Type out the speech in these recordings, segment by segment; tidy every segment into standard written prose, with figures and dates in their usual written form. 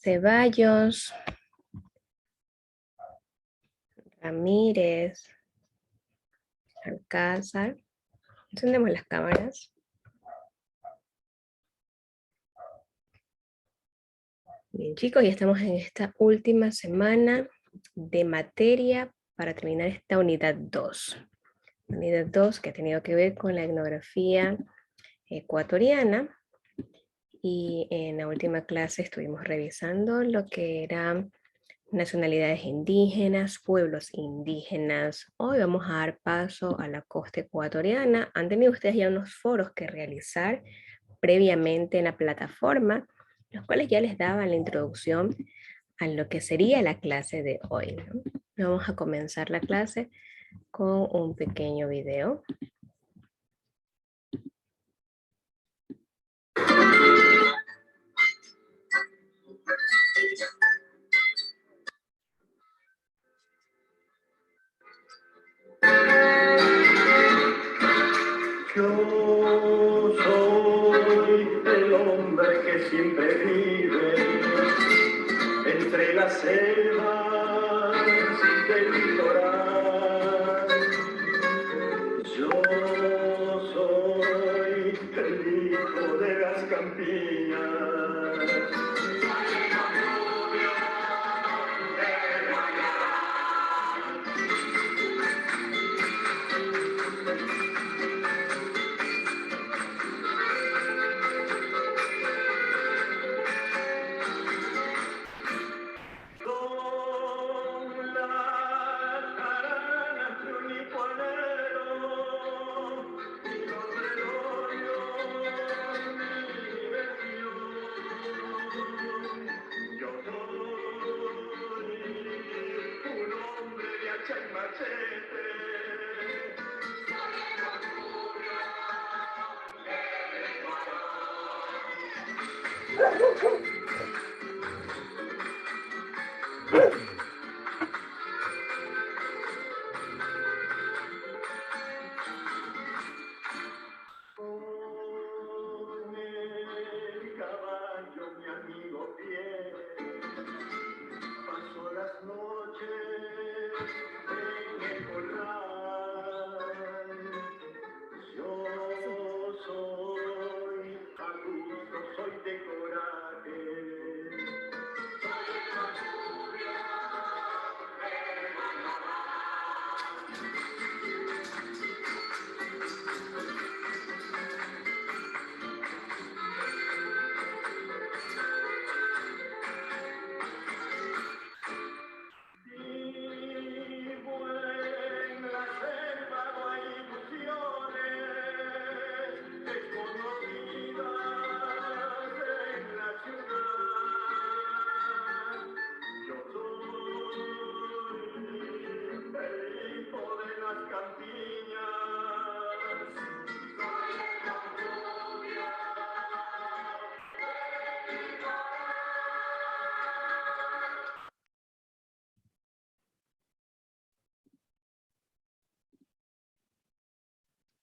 Ceballos, Ramírez, Alcázar. Encendemos las cámaras. Bien, chicos, ya estamos en esta última semana de materia para terminar esta unidad 2. Unidad 2 que ha tenido que ver con la etnografía ecuatoriana. Y en la última clase estuvimos revisando lo que eran nacionalidades indígenas, pueblos indígenas. Hoy vamos a dar paso a la costa ecuatoriana. Han tenido ustedes ya unos foros que realizar previamente en la plataforma, los cuales ya les daban la introducción a lo que sería la clase de hoy, ¿no? Vamos a comenzar la clase con un pequeño video. Yo soy el hombre que siempre vive entre las selvas del litoral. Yo soy el hijo de las campiñas.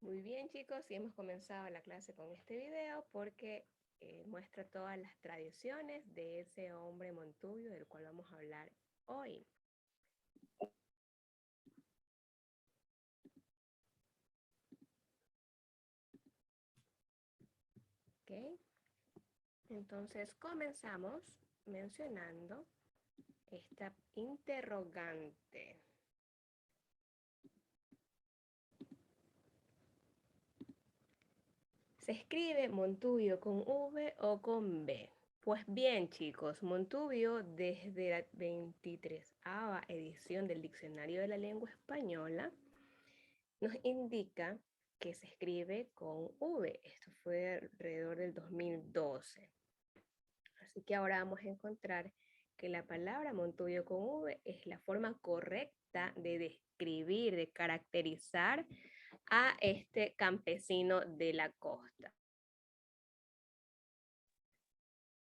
Muy bien, chicos, y hemos comenzado la clase con este video porque muestra todas las tradiciones de ese hombre Montubio del cual vamos a hablar hoy. ¿Ok? Entonces comenzamos mencionando esta interrogante. ¿Se escribe Montubio con V o con B? Pues bien, chicos, Montubio desde la 23ª edición del Diccionario de la Lengua Española nos indica que se escribe con V. Esto fue alrededor del 2012. Así que ahora vamos a encontrar que la palabra Montubio con V es la forma correcta de describir, de caracterizar a este campesino de la costa.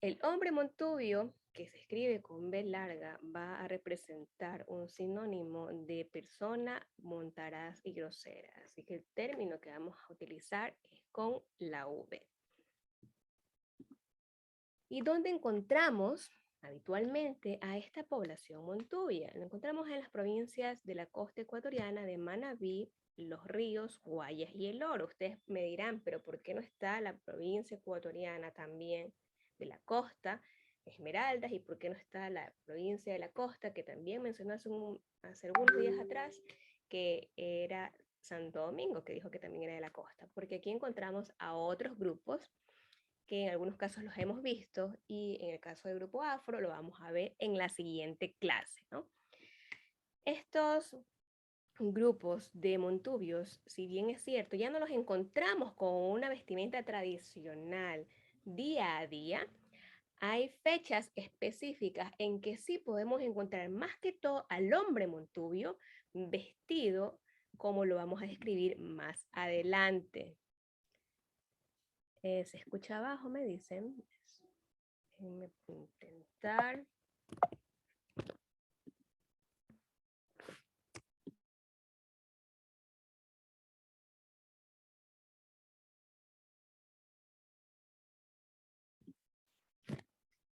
El hombre Montubio, que se escribe con B larga, va a representar un sinónimo de persona montaraz y grosera. Así que el término que vamos a utilizar es con la V. ¿Y dónde encontramos habitualmente a esta población montuvia. Lo encontramos en las provincias de la costa ecuatoriana de Manabí, Los Ríos, Guayas y El Oro. Ustedes me dirán, pero ¿por qué no está la provincia ecuatoriana también de la costa, Esmeraldas, y por qué no está la provincia de la costa, que también mencionó hace algunos días atrás, que era Santo Domingo, que dijo que también era de la costa? Porque aquí encontramos a otros grupos que en algunos casos los hemos visto, y en el caso del grupo afro lo vamos a ver en la siguiente clase, ¿no? Estos grupos de montubios, si bien es cierto, ya no los encontramos con una vestimenta tradicional día a día, hay fechas específicas en que sí podemos encontrar más que todo al hombre montubio vestido como lo vamos a describir más adelante. Se escucha abajo, me dicen. Déjenme intentar.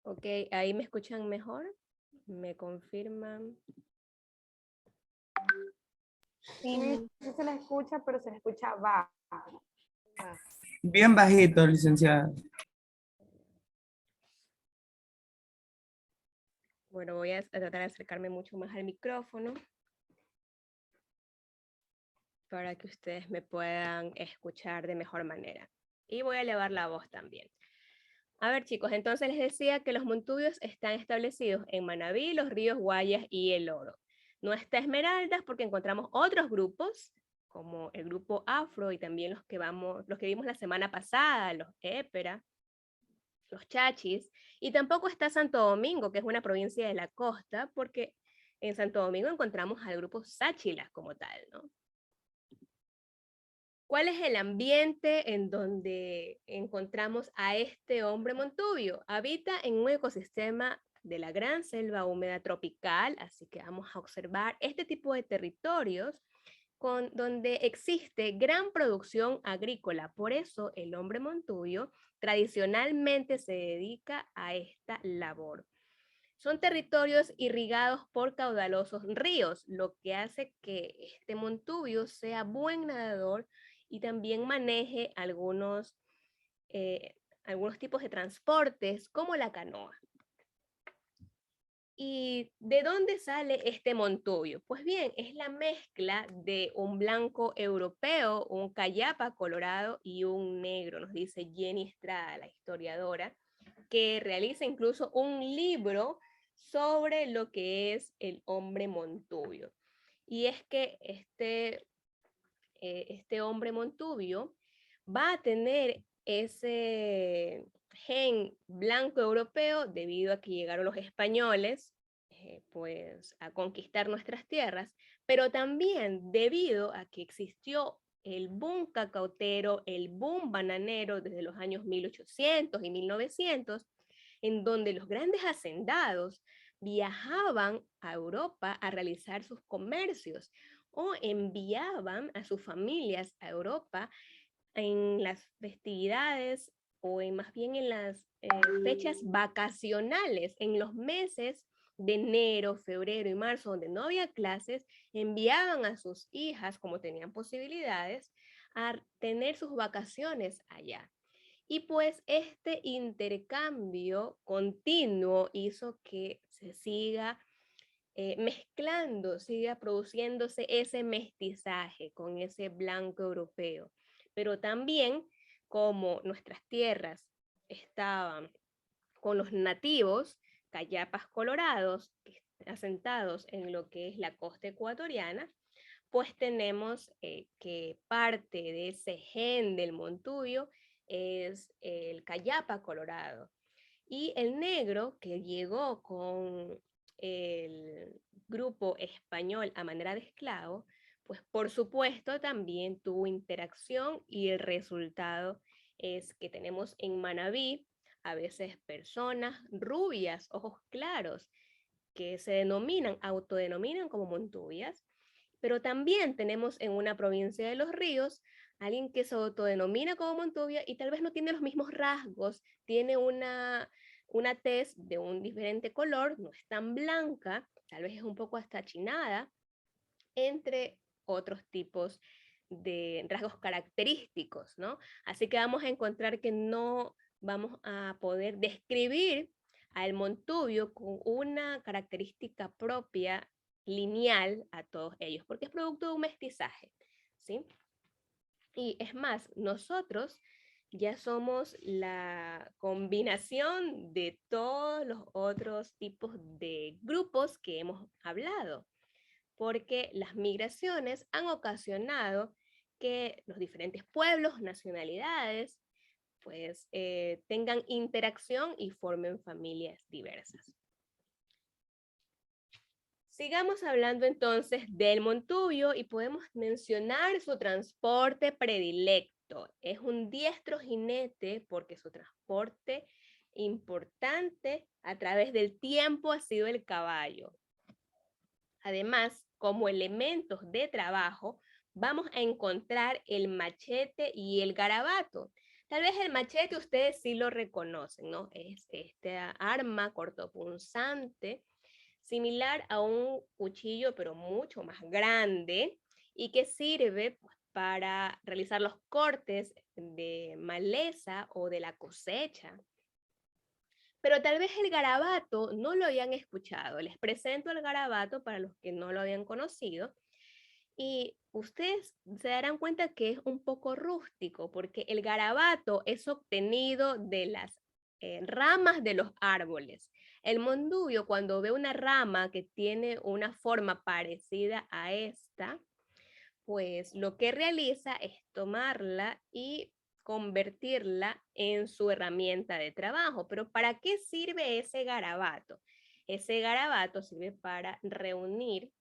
Ok, ahí me escuchan mejor. ¿Me confirman? Sí, sí se le escucha, pero se le escucha bajo. Bien bajito, licenciada. Bueno, voy a tratar de acercarme mucho más al micrófono para que ustedes me puedan escuchar de mejor manera. Y voy a elevar la voz también. A ver, chicos, entonces les decía que los montubios están establecidos en Manabí, Los Ríos, Guayas y El Oro. No está Esmeraldas porque encontramos otros grupos, como el grupo afro y también los que vimos la semana pasada, los épera, los chachis, y tampoco está Santo Domingo, que es una provincia de la costa, porque en Santo Domingo encontramos al grupo Sáchila como tal, ¿no? ¿Cuál es el ambiente en donde encontramos a este hombre montubio? Habita en un ecosistema de la gran selva húmeda tropical, así que vamos a observar este tipo de territorios donde existe gran producción agrícola. Por eso el hombre montubio tradicionalmente se dedica a esta labor. Son territorios irrigados por caudalosos ríos, lo que hace que este montubio sea buen nadador y también maneje algunos tipos de transportes como la canoa. ¿Y de dónde sale este montubio? Pues bien, es la mezcla de un blanco europeo, un cayapa colorado y un negro, nos dice Jenny Estrada, la historiadora, que realiza incluso un libro sobre lo que es el hombre montubio. Y es que este hombre montubio va a tener ese gen blanco europeo debido a que llegaron los españoles pues a conquistar nuestras tierras, pero también debido a que existió el boom cacautero, el boom bananero desde los años 1800 y 1900, en donde los grandes hacendados viajaban a Europa a realizar sus comercios o enviaban a sus familias a Europa en las festividades o más bien en las fechas vacacionales, en los meses de enero, febrero y marzo, donde no había clases, enviaban a sus hijas, como tenían posibilidades, a tener sus vacaciones allá. Y pues este intercambio continuo hizo que se siga mezclando, siga produciéndose ese mestizaje con ese blanco europeo. Pero también como nuestras tierras estaban con los nativos, cayapas colorados, asentados en lo que es la costa ecuatoriana, pues tenemos que parte de ese gen del montubio es el cayapa colorado. Y el negro que llegó con el grupo español a manera de esclavo, pues por supuesto también tuvo interacción y el resultado es que tenemos en Manabí a veces personas rubias, ojos claros, que se autodenominan como montubias, pero también tenemos en una provincia de Los Ríos alguien que se autodenomina como montubia y tal vez no tiene los mismos rasgos, tiene una una tez de un diferente color, no es tan blanca, tal vez es un poco hasta achinada, entre otros tipos de rasgos característicos, ¿no? Así que vamos a encontrar que no vamos a poder describir al montubio con una característica propia lineal a todos ellos, porque es producto de un mestizaje, ¿sí? Y es más, nosotros ya somos la combinación de todos los otros tipos de grupos que hemos hablado, porque las migraciones han ocasionado que los diferentes pueblos, nacionalidades, pues tengan interacción y formen familias diversas. Sigamos hablando entonces del montubio y podemos mencionar su transporte predilecto. Es un diestro jinete porque su transporte importante a través del tiempo ha sido el caballo. Además, como elementos de trabajo, vamos a encontrar el machete y el garabato. Tal vez el machete ustedes sí lo reconocen, ¿no? Es esta arma cortopunzante, similar a un cuchillo, pero mucho más grande, y que sirve para realizar los cortes de maleza o de la cosecha. Pero tal vez el garabato no lo habían escuchado. Les presento el garabato para los que no lo habían conocido. Y ustedes se darán cuenta que es un poco rústico, porque el garabato es obtenido de las ramas de los árboles. El mondubio, cuando ve una rama que tiene una forma parecida a esta, pues lo que realiza es tomarla y convertirla en su herramienta de trabajo. Pero ¿para qué sirve ese garabato? Ese garabato sirve para reunir,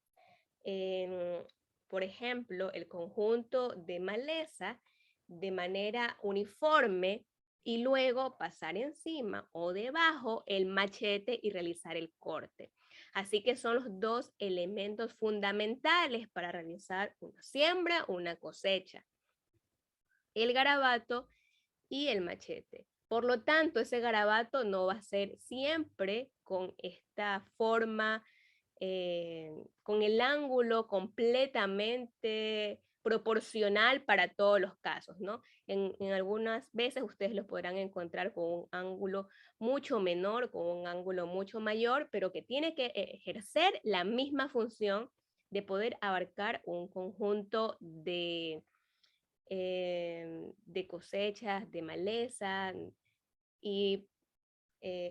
por ejemplo, el conjunto de maleza de manera uniforme y luego pasar encima o debajo el machete y realizar el corte. Así que son los dos elementos fundamentales para realizar una siembra, una cosecha: el garabato y el machete. Por lo tanto, ese garabato no va a ser siempre con esta forma, con el ángulo completamente proporcional para todos los casos, ¿no? En algunas veces ustedes lo podrán encontrar con un ángulo mucho menor, con un ángulo mucho mayor, pero que tiene que ejercer la misma función de poder abarcar un conjunto de cosechas, de maleza, y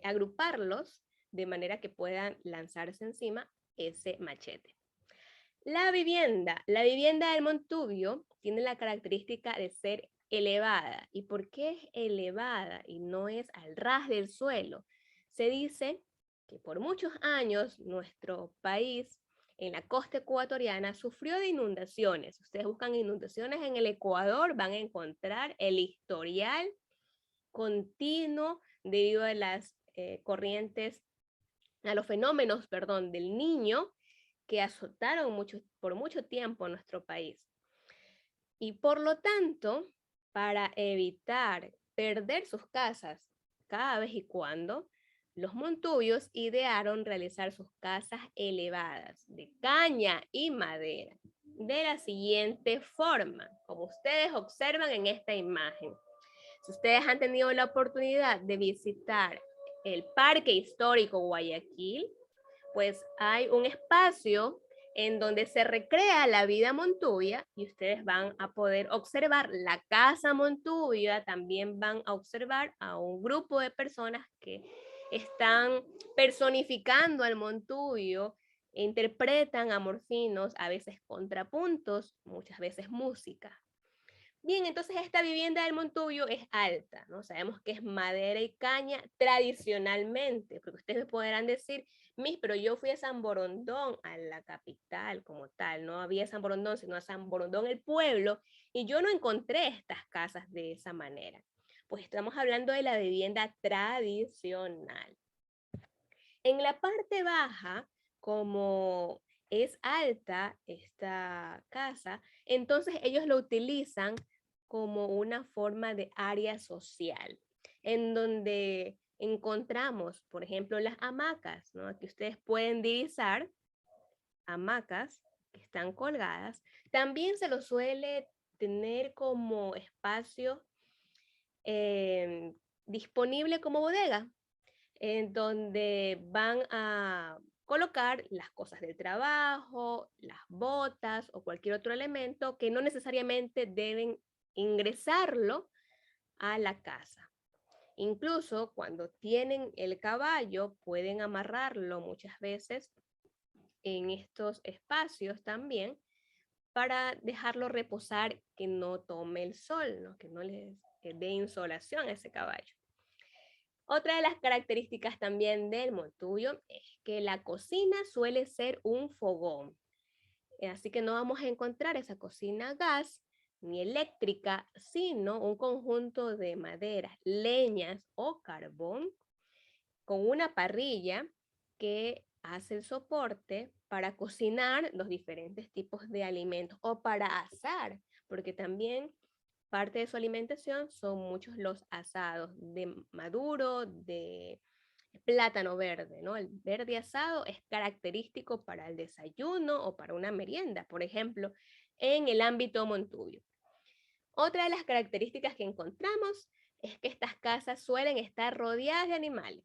agruparlos de manera que puedan lanzarse encima ese machete. La vivienda del montubio tiene la característica de ser elevada. ¿Y por qué es elevada y no es al ras del suelo? Se dice que por muchos años nuestro país en la costa ecuatoriana sufrió de inundaciones. Ustedes buscan inundaciones en el Ecuador, van a encontrar el historial continuo debido a las corrientes, a los fenómenos, perdón, del Niño, que azotaron por mucho tiempo nuestro país. Y por lo tanto, para evitar perder sus casas cada vez y cuando, los montubios idearon realizar sus casas elevadas de caña y madera de la siguiente forma, como ustedes observan en esta imagen. Si ustedes han tenido la oportunidad de visitar el Parque Histórico Guayaquil, pues hay un espacio en donde se recrea la vida montubia y ustedes van a poder observar la casa montubia, también van a observar a un grupo de personas que están personificando al montubio, e interpretan amorfinos, a veces contrapuntos, muchas veces música. Bien, entonces esta vivienda del montubio es alta, ¿no? Sabemos que es madera y caña tradicionalmente, porque ustedes me podrán decir, pero yo fui a San Borondón, a la capital como tal, no había San Borondón, sino a San Borondón el pueblo, y yo no encontré estas casas de esa manera. Pues estamos hablando de la vivienda tradicional. En la parte baja, como es alta esta casa, entonces ellos lo utilizan como una forma de área social, en donde encontramos, por ejemplo, las hamacas, ¿no? Aquí ustedes pueden divisar hamacas que están colgadas. También se lo suele tener como espacio disponible como bodega, en donde van a colocar las cosas del trabajo, las botas o cualquier otro elemento que no necesariamente deben ingresarlo a la casa. Incluso cuando tienen el caballo, pueden amarrarlo muchas veces en estos espacios también para dejarlo reposar, que no tome el sol, ¿no? Que no les dé insolación a ese caballo. Otra de las características también del montubio es que la cocina suele ser un fogón. Así que no vamos a encontrar esa cocina a gas ni eléctrica, sino un conjunto de maderas, leñas o carbón con una parrilla que hace el soporte para cocinar los diferentes tipos de alimentos o para asar, porque también parte de su alimentación son muchos los asados de maduro, de plátano verde, ¿no? El verde asado es característico para el desayuno o para una merienda, por ejemplo, en el ámbito montubio. Otra de las características que encontramos es que estas casas suelen estar rodeadas de animales,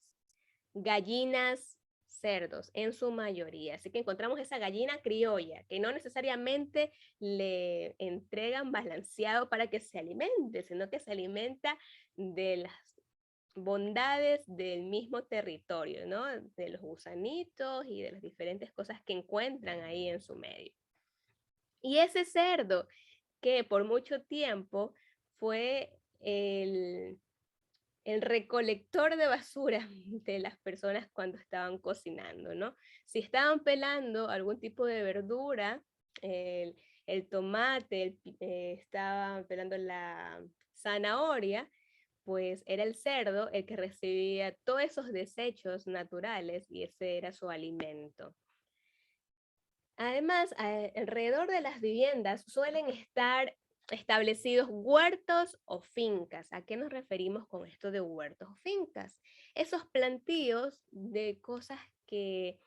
gallinas, cerdos, en su mayoría. Así que encontramos esa gallina criolla, que no necesariamente le entregan balanceado para que se alimente, sino que se alimenta de las bondades del mismo territorio, ¿no? De los gusanitos y de las diferentes cosas que encuentran ahí en su medio. Y ese cerdo, que por mucho tiempo fue el recolector de basura de las personas cuando estaban cocinando, ¿no? Si estaban pelando algún tipo de verdura, el tomate, estaban pelando la zanahoria, pues era el cerdo el que recibía todos esos desechos naturales y ese era su alimento. Además, alrededor de las viviendas suelen estar establecidos huertos o fincas. ¿A qué nos referimos con esto de huertos o fincas? Esos plantíos de cosas que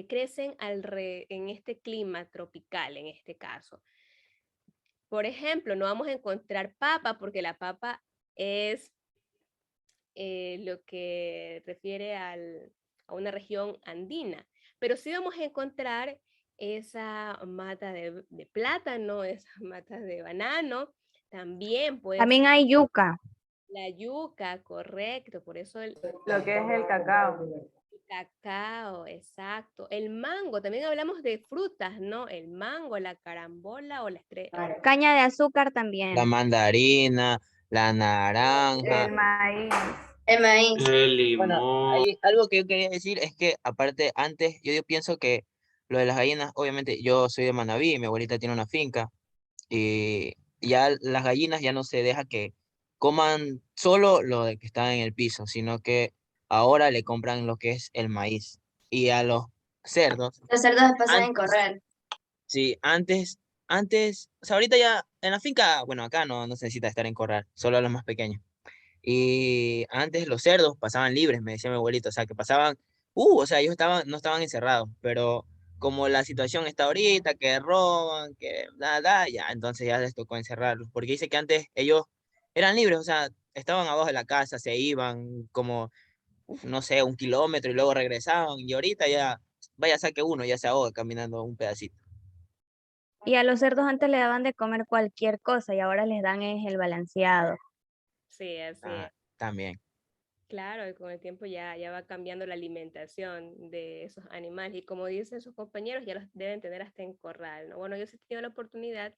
crecen en este clima tropical, en este caso. Por ejemplo, no vamos a encontrar papa porque la papa es lo que refiere a una región andina, pero sí vamos a encontrar esa mata de plátano, esa mata de banano, también puede También ser hay yuca. la yuca, correcto, por eso el Lo que es el cacao. cacao, exacto. El mango, también hablamos de frutas, ¿no? El mango, la carambola o la estrella. Caña de azúcar también. La mandarina, la naranja. El maíz. El maíz. El Bueno, limón. algo que yo quería decir es que aparte antes yo pienso que lo de las gallinas, obviamente yo soy de Manabí, mi abuelita tiene una finca y ya las gallinas ya no se deja que coman solo lo de que está en el piso, sino que ahora le compran lo que es el maíz. Y a los cerdos, Los cerdos pasan en antes, correr. sí, antes, o sea, ahorita ya en la finca, bueno, acá no se necesita estar en corral, solo a los más pequeños. Y antes los cerdos pasaban libres, me decía mi abuelito, o sea, que pasaban, o sea, ellos no estaban encerrados, pero como la situación está ahorita, que roban, que nada, ya, entonces ya les tocó encerrarlos, porque dice que antes ellos eran libres, o sea, estaban abajo de la casa, se iban como, no sé, 1 kilómetro y luego regresaban, y ahorita ya, vaya, saque uno, ya se ahoga caminando un pedacito. Y a los cerdos antes le daban de comer cualquier cosa y ahora les dan es el balanceado. Sí, así es. Ah, también. Claro, y con el tiempo ya va cambiando la alimentación de esos animales. Y como dicen sus compañeros, ya los deben tener hasta en corral, ¿no? Bueno, yo sí he tenido la oportunidad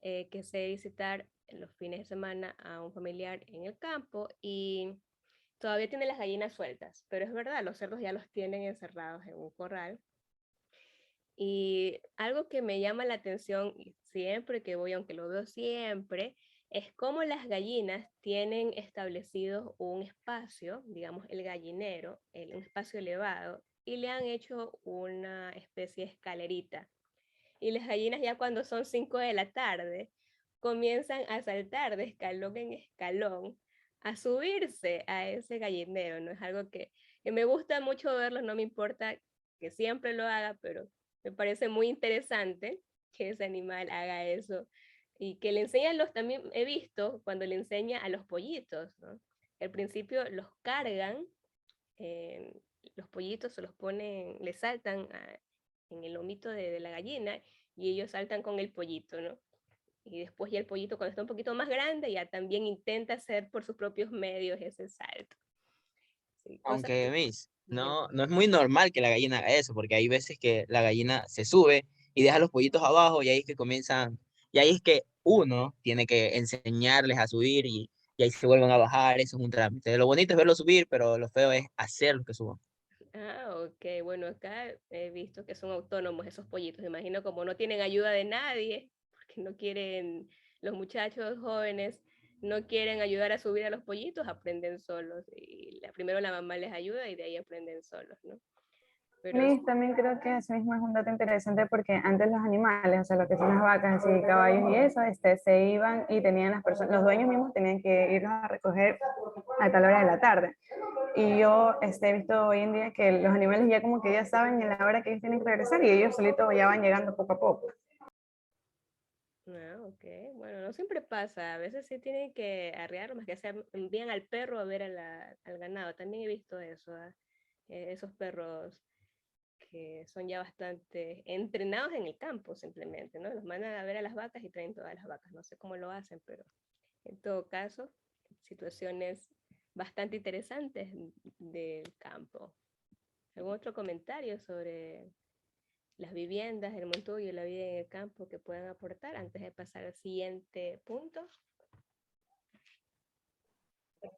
que sé visitar en los fines de semana a un familiar en el campo y todavía tiene las gallinas sueltas, pero es verdad, los cerdos ya los tienen encerrados en un corral. Y algo que me llama la atención siempre que voy, aunque lo veo siempre, es cómo las gallinas tienen establecido un espacio, digamos el gallinero, un espacio elevado, y le han hecho una especie de escalerita. Y las gallinas ya cuando son 5 de la tarde comienzan a saltar de escalón en escalón a subirse a ese gallinero, ¿no? Es algo que me gusta mucho verlo, no me importa que siempre lo haga, pero me parece muy interesante que ese animal haga eso y que le enseñan también he visto cuando le enseña a los pollitos, ¿no? Al principio los cargan, los pollitos se los ponen, le saltan en el lomito de la gallina y ellos saltan con el pollito, ¿no? Y después ya el pollito cuando está un poquito más grande ya también intenta hacer por sus propios medios ese salto. Sí, Aunque, Miss, bien. no es muy normal que la gallina haga eso, porque hay veces que la gallina se sube y deja los pollitos abajo y ahí es que comienzan, y ahí es que uno tiene que enseñarles a subir y ahí se vuelven a bajar, eso es un trámite. Lo bonito es verlos subir, pero lo feo es hacerlos que suban. Ok, bueno, acá he visto que son autónomos esos pollitos, me imagino como no tienen ayuda de nadie, porque no quieren, los muchachos jóvenes no quieren ayudar a subir a los pollitos, aprenden solos, y primero la mamá les ayuda y de ahí aprenden solos, ¿no? Pero Liz, también creo que eso mismo es un dato interesante porque antes los animales, o sea, lo que son las vacas y caballos y eso, se iban y tenían las personas, los dueños mismos tenían que irlos a recoger a tal hora de la tarde. Y yo he visto hoy en día que los animales ya como que ya saben en la hora que ellos tienen que regresar y ellos solitos ya van llegando poco a poco. Ok, bueno, no siempre pasa, a veces sí tienen que arrear, más que sea, envían al perro a ver al ganado, también he visto eso, esos perros que son ya bastante entrenados en el campo simplemente, ¿no? Los mandan a ver a las vacas y traen todas las vacas, no sé cómo lo hacen, pero en todo caso, situaciones bastante interesantes del campo. ¿Algún otro comentario sobre las viviendas, el montuyo y la vida en el campo que puedan aportar antes de pasar al siguiente punto?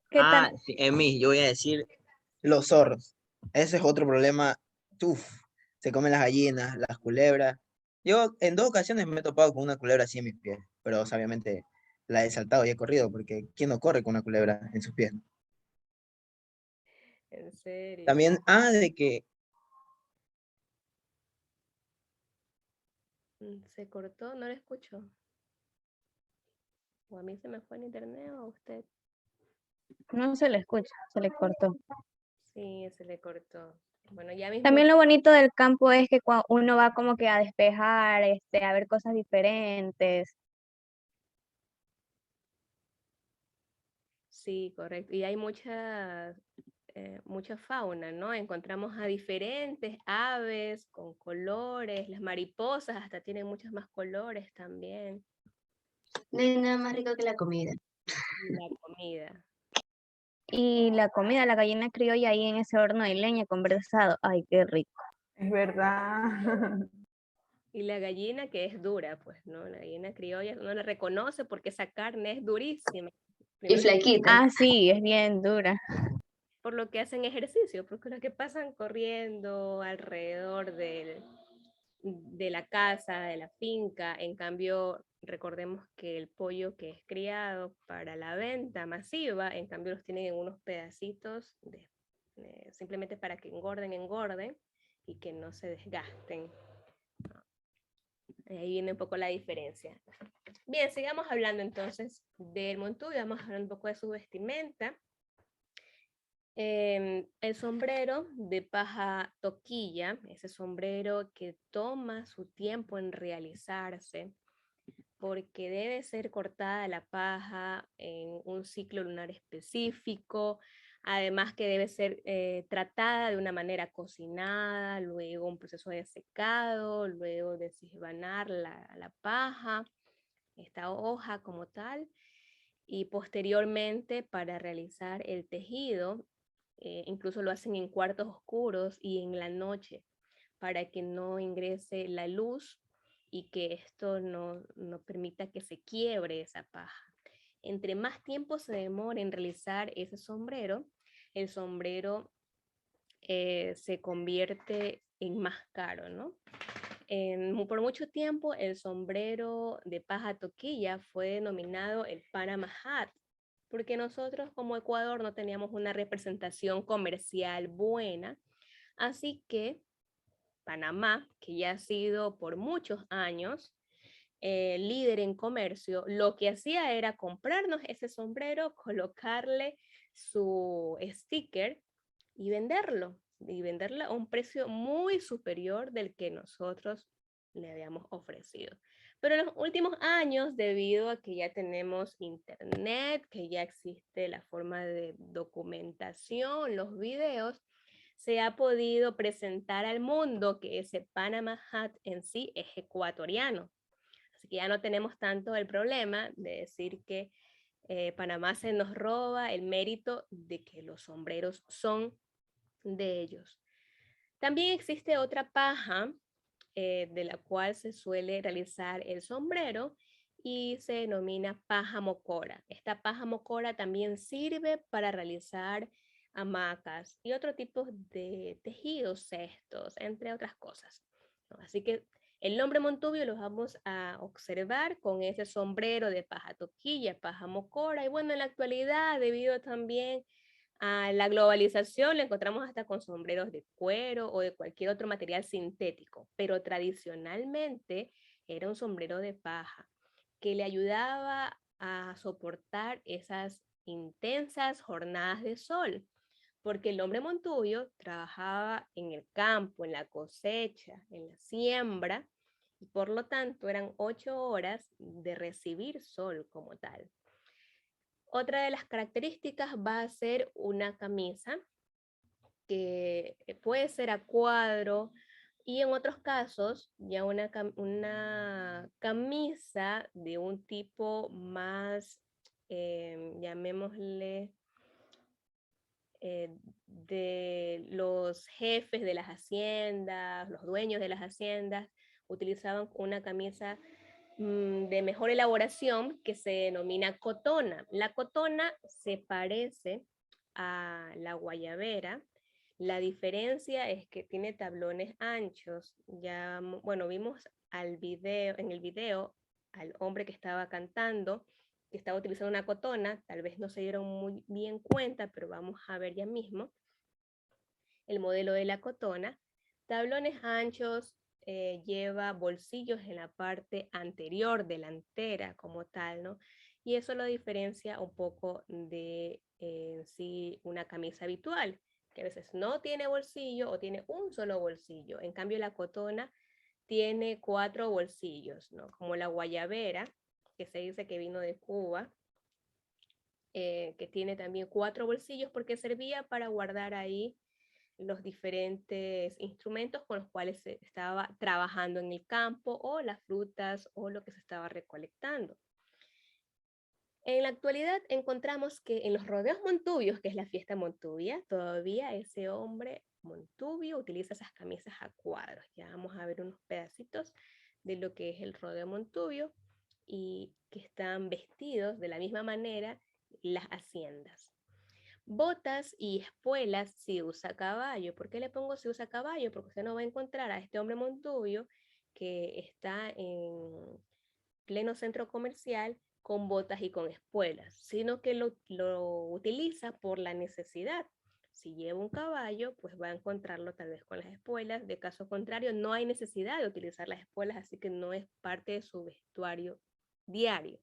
¿Qué tal? Sí, Miss, yo voy a decir los zorros. Ese es otro problema. Uf, se comen las gallinas, las culebras. Yo en 2 ocasiones me he topado con una culebra así en mis pies, pero obviamente la he saltado y he corrido, porque ¿quién no corre con una culebra en sus pies? En serio. También, de que, Se cortó, no lo escucho. O a mí se me fue el internet o a usted. No se le escucha, se le cortó. Sí, se le cortó. Bueno, ya mismo. También lo bonito del campo es que uno va como que a despejar, a ver cosas diferentes. Sí, correcto. Y hay mucha fauna, ¿no? Encontramos a diferentes aves con colores, las mariposas hasta tienen muchos más colores también. No hay nada más rico que la comida. Y la comida. Y la comida, la gallina criolla ahí en ese horno de leña con verde asado. Ay, qué rico. Es verdad. Y la gallina que es dura, pues, ¿no? La gallina criolla uno la reconoce porque esa carne es durísima. Y Primero flaquita. Ah, sí, es bien dura. por lo que hacen ejercicio, porque los que pasan corriendo alrededor de la casa, de la finca, en cambio, recordemos que el pollo que es criado para la venta masiva, en cambio los tienen en unos pedacitos simplemente para que engorden y que no se desgasten. Ahí viene un poco la diferencia. Bien, sigamos hablando entonces del montuyo, vamos a hablar un poco de su vestimenta. El sombrero de paja toquilla, ese sombrero que toma su tiempo en realizarse, porque debe ser cortada la paja en un ciclo lunar específico, además que debe ser tratada de una manera cocinada, luego un proceso de secado, luego de deshibanar la paja, esta hoja como tal, y posteriormente para realizar el tejido, incluso lo hacen en cuartos oscuros y en la noche para que no ingrese la luz y que esto no permita que se quiebre esa paja. Entre más tiempo se demore en realizar ese sombrero, el sombrero se convierte en más caro, ¿no? Por mucho tiempo el sombrero de paja toquilla fue denominado el Panama Hat, porque nosotros como Ecuador no teníamos una representación comercial buena, así que Panamá, que ya ha sido por muchos años líder en comercio, lo que hacía era comprarnos ese sombrero, colocarle su sticker y venderlo a un precio muy superior del que nosotros le habíamos ofrecido. Pero en los últimos años, debido a que ya tenemos internet, que ya existe la forma de documentación, los videos, se ha podido presentar al mundo que ese Panama Hat en sí es ecuatoriano. Así que ya no tenemos tanto el problema de decir que Panamá se nos roba el mérito de que los sombreros son de ellos. También existe otra paja de la cual se suele realizar el sombrero y se denomina paja mocora. Esta paja mocora también sirve para realizar hamacas y otro tipo de tejidos, cestos, entre otras cosas, ¿no? Así que el nombre Montubio lo vamos a observar con ese sombrero de paja toquilla, paja mocora, y bueno, en la actualidad, debido también a la globalización, lo encontramos hasta con sombreros de cuero o de cualquier otro material sintético, pero tradicionalmente era un sombrero de paja que le ayudaba a soportar esas intensas jornadas de sol, porque el hombre Montubio trabajaba en el campo, en la cosecha, en la siembra, y por lo tanto eran 8 horas de recibir sol como tal. Otra de las características va a ser una camisa que puede ser a cuadro y en otros casos ya una camisa de un tipo más, llamémosle, de los jefes de las haciendas, los dueños de las haciendas, utilizaban una camisa de mejor elaboración que se denomina cotona. La cotona se parece a la guayabera. La diferencia es que tiene tablones anchos. Ya, bueno, vimos en el video al hombre que estaba cantando, que estaba utilizando una cotona. Tal vez no se dieron muy bien cuenta, pero vamos a ver ya mismo el modelo de la cotona. Tablones anchos, lleva bolsillos en la parte anterior, delantera como tal, ¿no? Y eso lo diferencia un poco de sí una camisa habitual, que a veces no tiene bolsillo o tiene un solo bolsillo. En cambio la cotona tiene 4 bolsillos, ¿no? Como la guayabera, que se dice que vino de Cuba, que tiene también 4 bolsillos porque servía para guardar ahí los diferentes instrumentos con los cuales se estaba trabajando en el campo o las frutas o lo que se estaba recolectando. En la actualidad encontramos que en los rodeos montubios, que es la fiesta montubia, todavía ese hombre montubio utiliza esas camisas a cuadros. Ya vamos a ver unos pedacitos de lo que es el rodeo montubio y que están vestidos de la misma manera las haciendas. Botas y espuelas si usa caballo. ¿Por qué le pongo si usa caballo? Porque usted no va a encontrar a este hombre montubio que está en pleno centro comercial con botas y con espuelas, sino que lo utiliza por la necesidad. Si lleva un caballo, pues va a encontrarlo tal vez con las espuelas. De caso contrario, no hay necesidad de utilizar las espuelas, así que no es parte de su vestuario diario.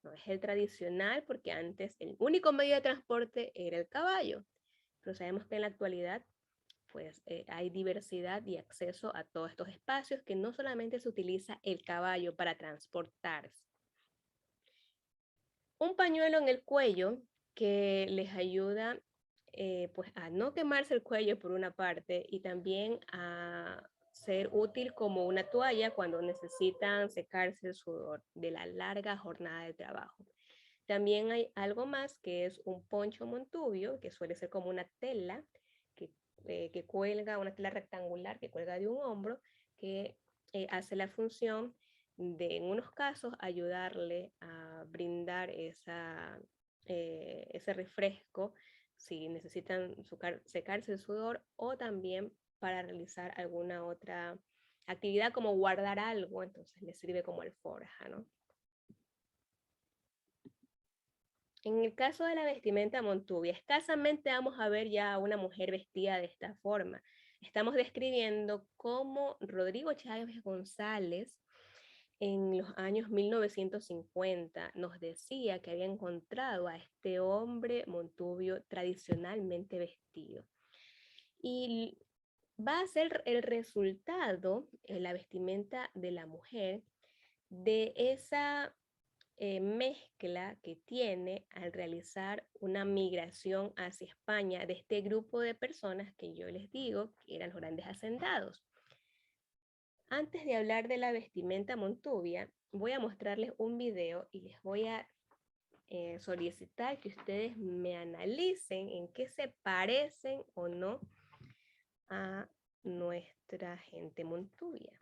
No es el tradicional porque antes el único medio de transporte era el caballo, pero sabemos que en la actualidad pues hay diversidad y acceso a todos estos espacios que no solamente se utiliza el caballo para transportarse. Un pañuelo en el cuello que les ayuda pues a no quemarse el cuello por una parte y también a ser útil como una toalla cuando necesitan secarse el sudor de la larga jornada de trabajo. También hay algo más que es un poncho montubio, que suele ser como una tela que cuelga, una tela rectangular que cuelga de un hombro, que hace la función de, en unos casos, ayudarle a brindar ese refresco si necesitan secarse el sudor o también para realizar alguna otra actividad como guardar algo, entonces le sirve como alforja, ¿no? En el caso de la vestimenta montubia, escasamente vamos a ver ya a una mujer vestida de esta forma. Estamos describiendo cómo Rodrigo Chávez González en los años 1950 nos decía que había encontrado a este hombre Montubio tradicionalmente vestido. Y va a ser el resultado, la vestimenta de la mujer, de esa mezcla que tiene al realizar una migración hacia España de este grupo de personas que yo les digo que eran los grandes hacendados. Antes de hablar de la vestimenta montuvia, voy a mostrarles un video y les voy a solicitar que ustedes me analicen en qué se parecen o no a nuestra gente montuvia.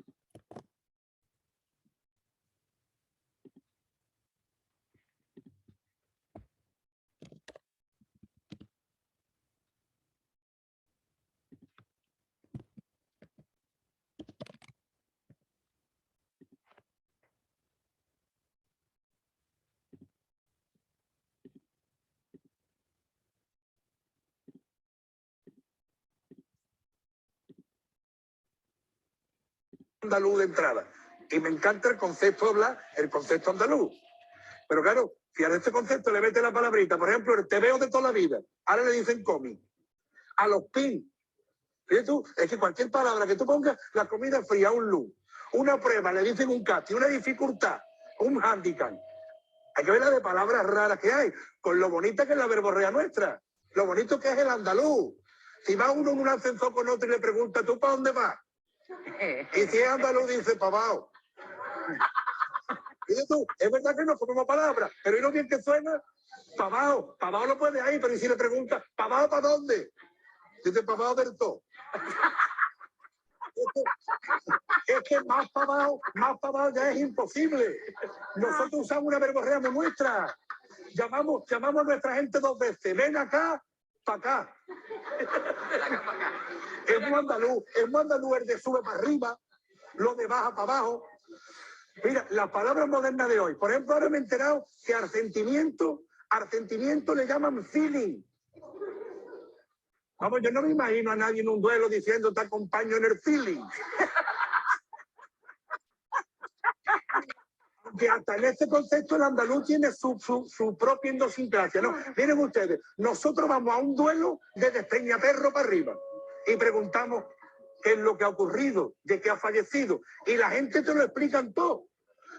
Andaluz de entrada. Y me encanta el concepto de hablar, el concepto andaluz. Pero claro, si a este concepto le mete la palabrita, por ejemplo, el tebeo de toda la vida, ahora le dicen cómic. A los pin. Fíjate tú, es que cualquier palabra que tú pongas, la comida fría, un luz, una prueba, le dicen un casting, una dificultad, un handicap. Hay que ver la de palabras raras que hay, con lo bonita que es la verborrea nuestra, lo bonito que es el andaluz. Si va uno en un ascensor con otro y le pregunta, ¿tú para dónde vas? Y si es andaluz, dice, para abajo. Fíjate tú, es verdad que no comemos palabras, pero ¿y lo bien que suena? Para abajo lo puede ir, pero ¿y si le pregunta, ¿para abajo para dónde? Dice, para abajo del todo. Es que más para abajo ya es imposible. Nosotros usamos una verborrea muy nuestra. Llamamos a nuestra gente 2 veces. Ven acá, para acá. Es muy andaluz el de sube para arriba, lo de baja para abajo. Mira, las palabras modernas de hoy. Por ejemplo, ahora me he enterado que al sentimiento le llaman feeling. Vamos, yo no me imagino a nadie en un duelo diciendo te acompaño en el feeling. Que hasta en este concepto el andaluz tiene su propia idiosincrasia, ¿no? Miren ustedes, nosotros vamos a un duelo de Despeñaperro para arriba y preguntamos qué es lo que ha ocurrido, de qué ha fallecido, y la gente te lo explican todo.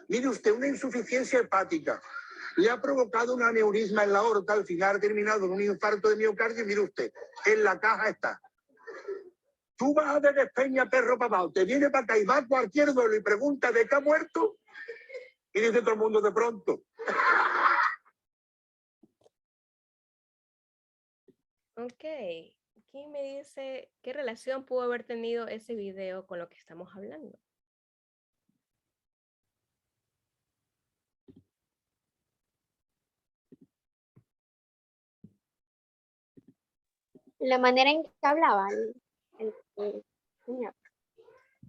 Mire usted, una insuficiencia hepática le ha provocado un aneurisma en la aorta, al final ha terminado en un infarto de miocardio, y mire usted, en la caja está. Tú vas de Despeñaperro para abajo, te viene para acá y va a cualquier duelo y pregunta de qué ha muerto, y dice todo el mundo de pronto. Ok, ¿quién me dice qué relación pudo haber tenido ese video con lo que estamos hablando? La manera en que hablaba el señor.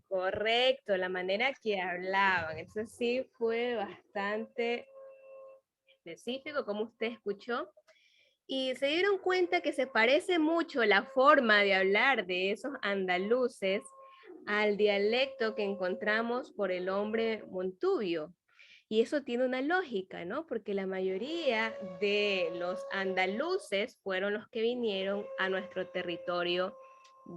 Correcto, la manera que hablaban. Eso sí fue bastante específico, como usted escuchó. Y se dieron cuenta que se parece mucho la forma de hablar de esos andaluces al dialecto que encontramos por el hombre Montubio. Y eso tiene una lógica, ¿no? Porque la mayoría de los andaluces fueron los que vinieron a nuestro territorio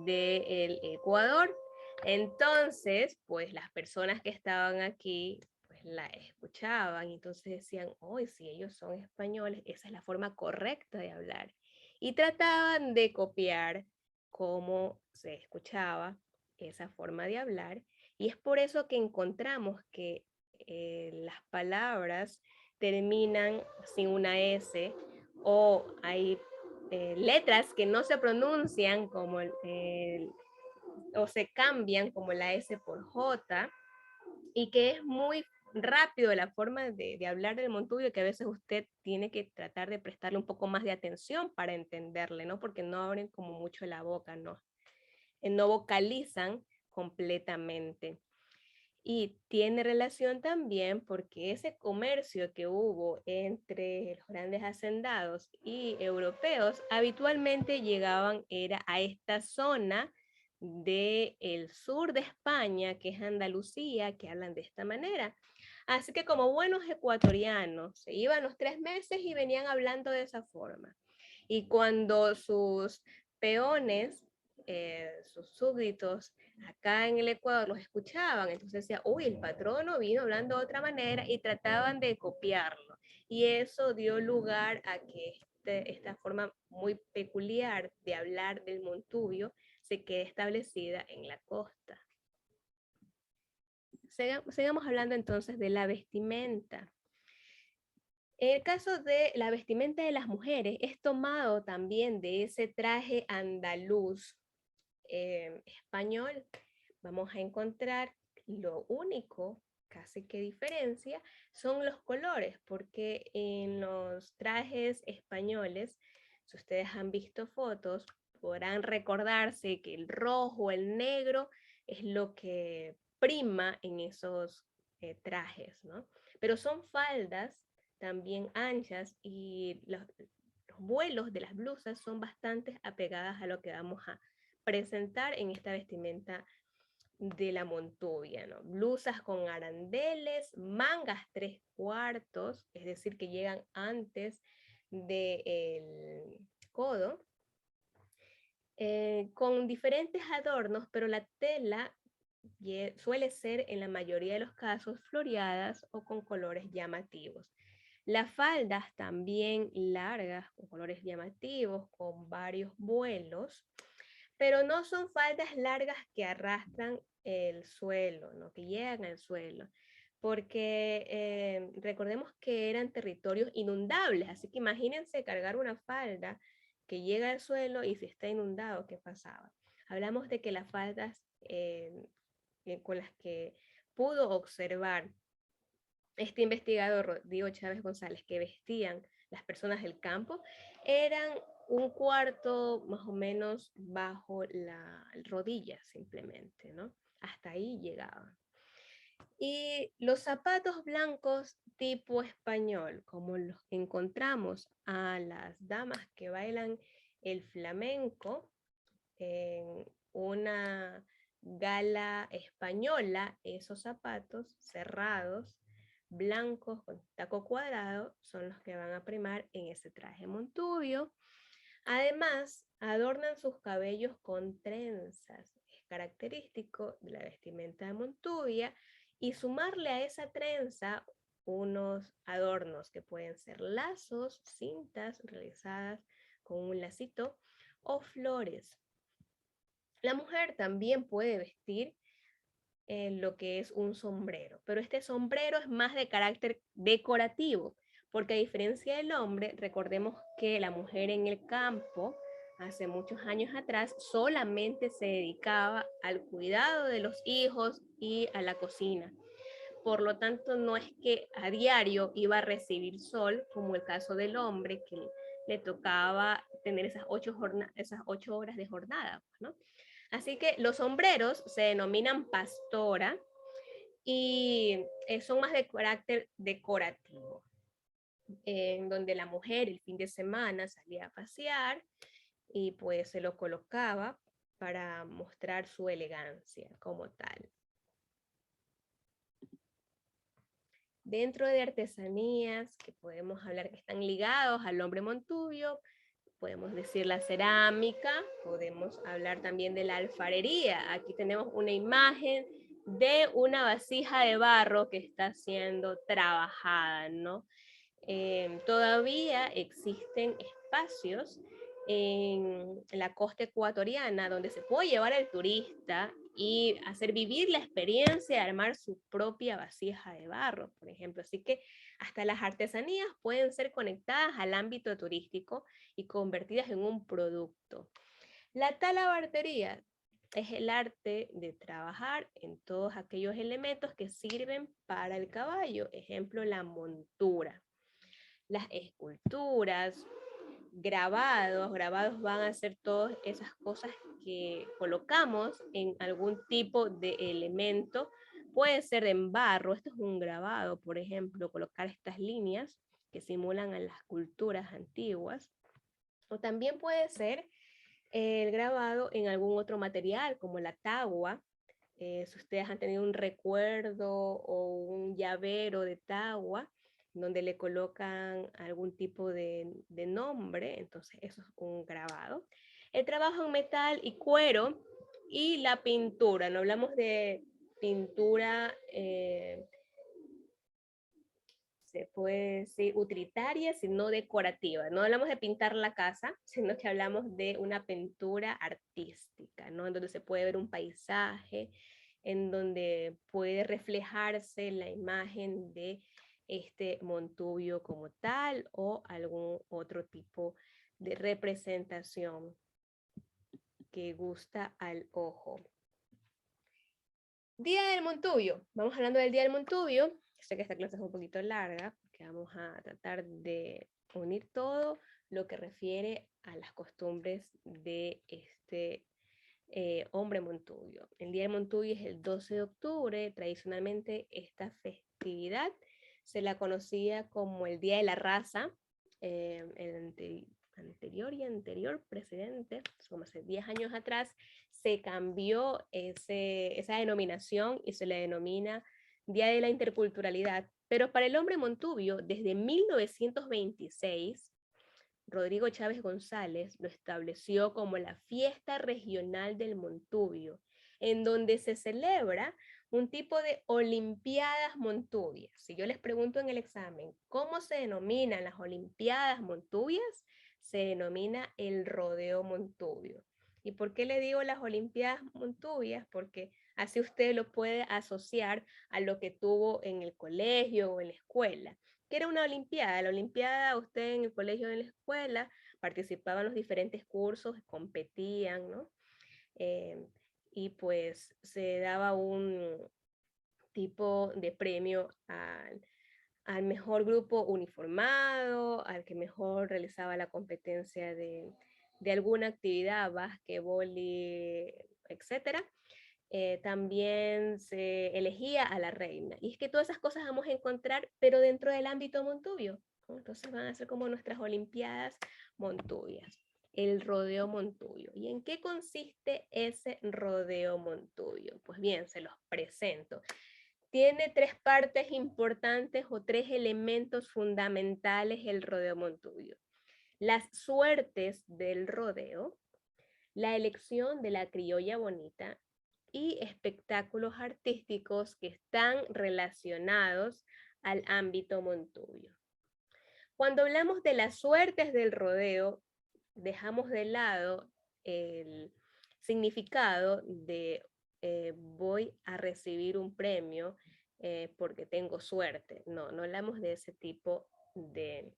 del Ecuador. Entonces, pues las personas que estaban aquí, pues la escuchaban y entonces decían, hoy si ellos son españoles, esa es la forma correcta de hablar. Y trataban de copiar cómo se escuchaba esa forma de hablar. Y es por eso que encontramos que las palabras terminan sin una S o hay letras que no se pronuncian como o se cambian como la S por J y que es muy rápido la forma de hablar del Montubio que a veces usted tiene que tratar de prestarle un poco más de atención para entenderle, ¿no? Porque no abren como mucho la boca, ¿no? No vocalizan completamente. Y tiene relación también porque ese comercio que hubo entre los grandes hacendados y europeos habitualmente llegaban era a esta zona del sur de España, que es Andalucía, que hablan de esta manera. Así que como buenos ecuatorianos, se iban los 3 meses y venían hablando de esa forma. Y cuando sus peones, sus súbditos, acá en el Ecuador los escuchaban, entonces decía, uy, el patrono vino hablando de otra manera y trataban de copiarlo. Y eso dio lugar a que esta forma muy peculiar de hablar del Montubio se quede establecida en la costa. Sigamos hablando entonces de la vestimenta. En el caso de la vestimenta de las mujeres, es tomado también de ese traje andaluz español. Vamos a encontrar lo único, casi que diferencia, son los colores, porque en los trajes españoles, si ustedes han visto fotos, podrán recordarse que el rojo, el negro, es lo que prima en esos trajes, ¿no? Pero son faldas también anchas y los vuelos de las blusas son bastante apegadas a lo que vamos a presentar en esta vestimenta de la Montubia, ¿no? Blusas con arandeles, mangas 3/4, es decir, que llegan antes del codo, con diferentes adornos, pero la tela suele ser en la mayoría de los casos floreadas o con colores llamativos. Las faldas también largas, con colores llamativos, con varios vuelos, pero no son faldas largas que arrastran el suelo, ¿no? Que llegan al suelo, porque recordemos que eran territorios inundables, así que imagínense cargar una falda que llega al suelo y si está inundado, ¿qué pasaba? Hablamos de que las faldas con las que pudo observar este investigador Rodrigo Chávez González, que vestían las personas del campo, eran 1/4 más o menos bajo la rodilla simplemente, ¿no? Hasta ahí llegaban. Y los zapatos blancos tipo español, como los que encontramos a las damas que bailan el flamenco en una gala española, esos zapatos cerrados, blancos con taco cuadrado, son los que van a primar en ese traje Montubio. Además, adornan sus cabellos con trenzas, es característico de la vestimenta de Montubia, y sumarle a esa trenza unos adornos que pueden ser lazos, cintas realizadas con un lacito o flores. La mujer también puede vestir lo que es un sombrero, pero este sombrero es más de carácter decorativo, porque a diferencia del hombre, recordemos que la mujer en el campo, hace muchos años atrás, solamente se dedicaba al cuidado de los hijos y a la cocina. Por lo tanto, no es que a diario iba a recibir sol, como el caso del hombre, que le tocaba tener esas 8 horas de jornada, ¿no? Así que los sombreros se denominan pastora y son más de carácter decorativo, en donde la mujer el fin de semana salía a pasear y pues se lo colocaba para mostrar su elegancia como tal. Dentro de artesanías que podemos hablar que están ligados al hombre Montubio, podemos decir la cerámica, podemos hablar también de la alfarería. Aquí tenemos una imagen de una vasija de barro que está siendo trabajada, ¿no? Todavía existen espacios en la costa ecuatoriana donde se puede llevar al turista y hacer vivir la experiencia de armar su propia vasija de barro, por ejemplo. Así que hasta las artesanías pueden ser conectadas al ámbito turístico y convertidas en un producto. La talabartería es el arte de trabajar en todos aquellos elementos que sirven para el caballo, ejemplo, la montura. Las esculturas, grabados van a ser todas esas cosas que colocamos en algún tipo de elemento, puede ser en barro, esto es un grabado, por ejemplo, colocar estas líneas que simulan a las culturas antiguas, o también puede ser el grabado en algún otro material, como la tagua, Si ustedes han tenido un recuerdo o un llavero de tagua, donde le colocan algún tipo de nombre, entonces eso es un grabado. El trabajo en metal y cuero y la pintura. No hablamos de pintura, se puede decir utilitaria, sino decorativa. No hablamos de pintar la casa, sino que hablamos de una pintura artística, ¿no? En donde se puede ver un paisaje, en donde puede reflejarse la imagen de este montubio como tal o algún otro tipo de representación que gusta al ojo. Día del Montubio. Vamos hablando del Día del Montubio. Sé que esta clase es un poquito larga, porque vamos a tratar de unir todo lo que refiere a las costumbres de este hombre Montubio. El Día del Montubio es el 12 de octubre. Tradicionalmente esta festividad se la conocía como el Día de la Raza. El anterior presidente, como hace 10 años atrás, se cambió esa denominación y se le denomina Día de la Interculturalidad. Pero para el hombre Montubio, desde 1926, Rodrigo Chávez González lo estableció como la fiesta regional del Montubio, en donde se celebra un tipo de olimpiadas montubias. Si yo les pregunto en el examen, ¿cómo se denominan las olimpiadas montubias? Se denomina el rodeo montubio. ¿Y por qué le digo las olimpiadas montubias? Porque así usted lo puede asociar a lo que tuvo en el colegio o en la escuela. ¿Qué era una olimpiada? La olimpiada, usted en el colegio o en la escuela participaban en los diferentes cursos, competían, ¿no? Y pues se daba un tipo de premio al mejor grupo uniformado, al que mejor realizaba la competencia de alguna actividad, básquetbol, etcétera. También se elegía a la reina. Y es que todas esas cosas vamos a encontrar, pero dentro del ámbito montubio, ¿no? Entonces van a ser como nuestras olimpiadas montubias, el rodeo montubio. ¿Y en qué consiste ese rodeo montubio? Pues bien, se los presento. Tiene 3 partes importantes o 3 elementos fundamentales el rodeo montubio. Las suertes del rodeo, la elección de la criolla bonita y espectáculos artísticos que están relacionados al ámbito montubio. Cuando hablamos de las suertes del rodeo, dejamos de lado el significado de voy a recibir un premio porque tengo suerte. No, no hablamos de ese tipo de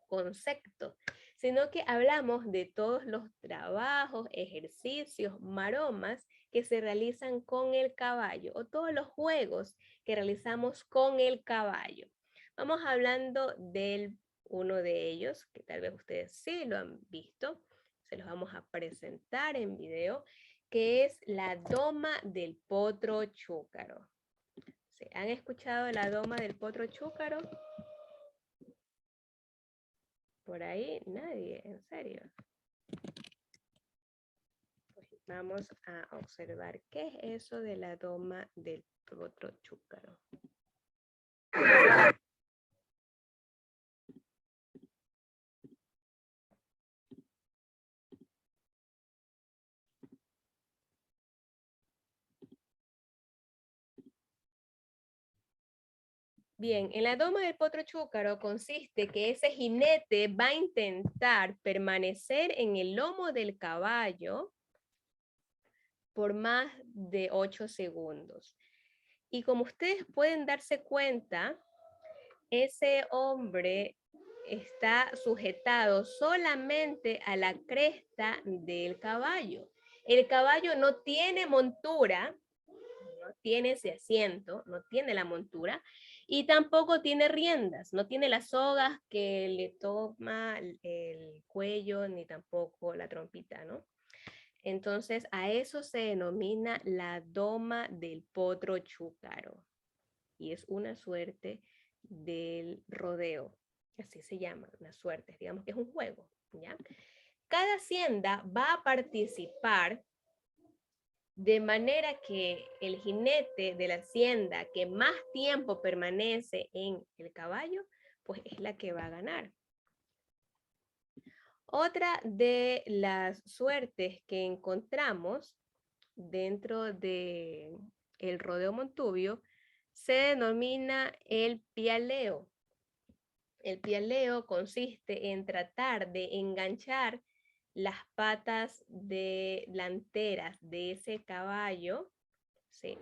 concepto, sino que hablamos de todos los trabajos, ejercicios, maromas que se realizan con el caballo o todos los juegos que realizamos con el caballo. Vamos hablando de uno de ellos, que tal vez ustedes sí lo han visto, se los vamos a presentar en video, que es la doma del potro chúcaro. ¿Se han escuchado la doma del potro chúcaro? Por ahí nadie, en serio. Pues vamos a observar qué es eso de la doma del potro chúcaro. Bien, en la doma del potro chúcaro consiste que ese jinete va a intentar permanecer en el lomo del caballo por más de 8 segundos. Y como ustedes pueden darse cuenta, ese hombre está sujetado solamente a la cresta del caballo. El caballo no tiene montura, no tiene ese asiento, no tiene la montura, y tampoco tiene riendas, no tiene las sogas que le toma el cuello, ni tampoco la trompita, ¿no? Entonces, a eso se denomina la doma del potro chúcaro. Y es una suerte del rodeo, así se llama, las suertes, digamos que es un juego, ¿ya? Cada hacienda va a participar de manera que el jinete de la hacienda que más tiempo permanece en el caballo, pues es la que va a ganar. Otra de las suertes que encontramos dentro de el rodeo Montubio se denomina el pialeo. El pialeo consiste en tratar de enganchar las patas delanteras de ese caballo, ¿sí?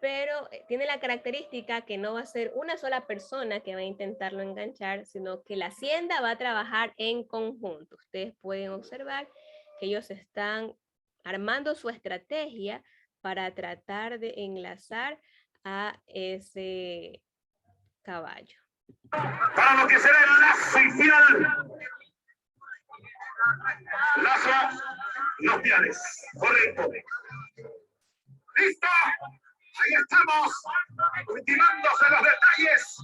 Pero tiene la característica que no va a ser una sola persona que va a intentarlo enganchar, sino que la hacienda va a trabajar en conjunto. Ustedes pueden observar que ellos están armando su estrategia para tratar de enlazar a ese caballo. Para lo que será el lazo y final. Lazo, los piales. Correcto. ¿Listo? Ahí estamos, ultimándose los detalles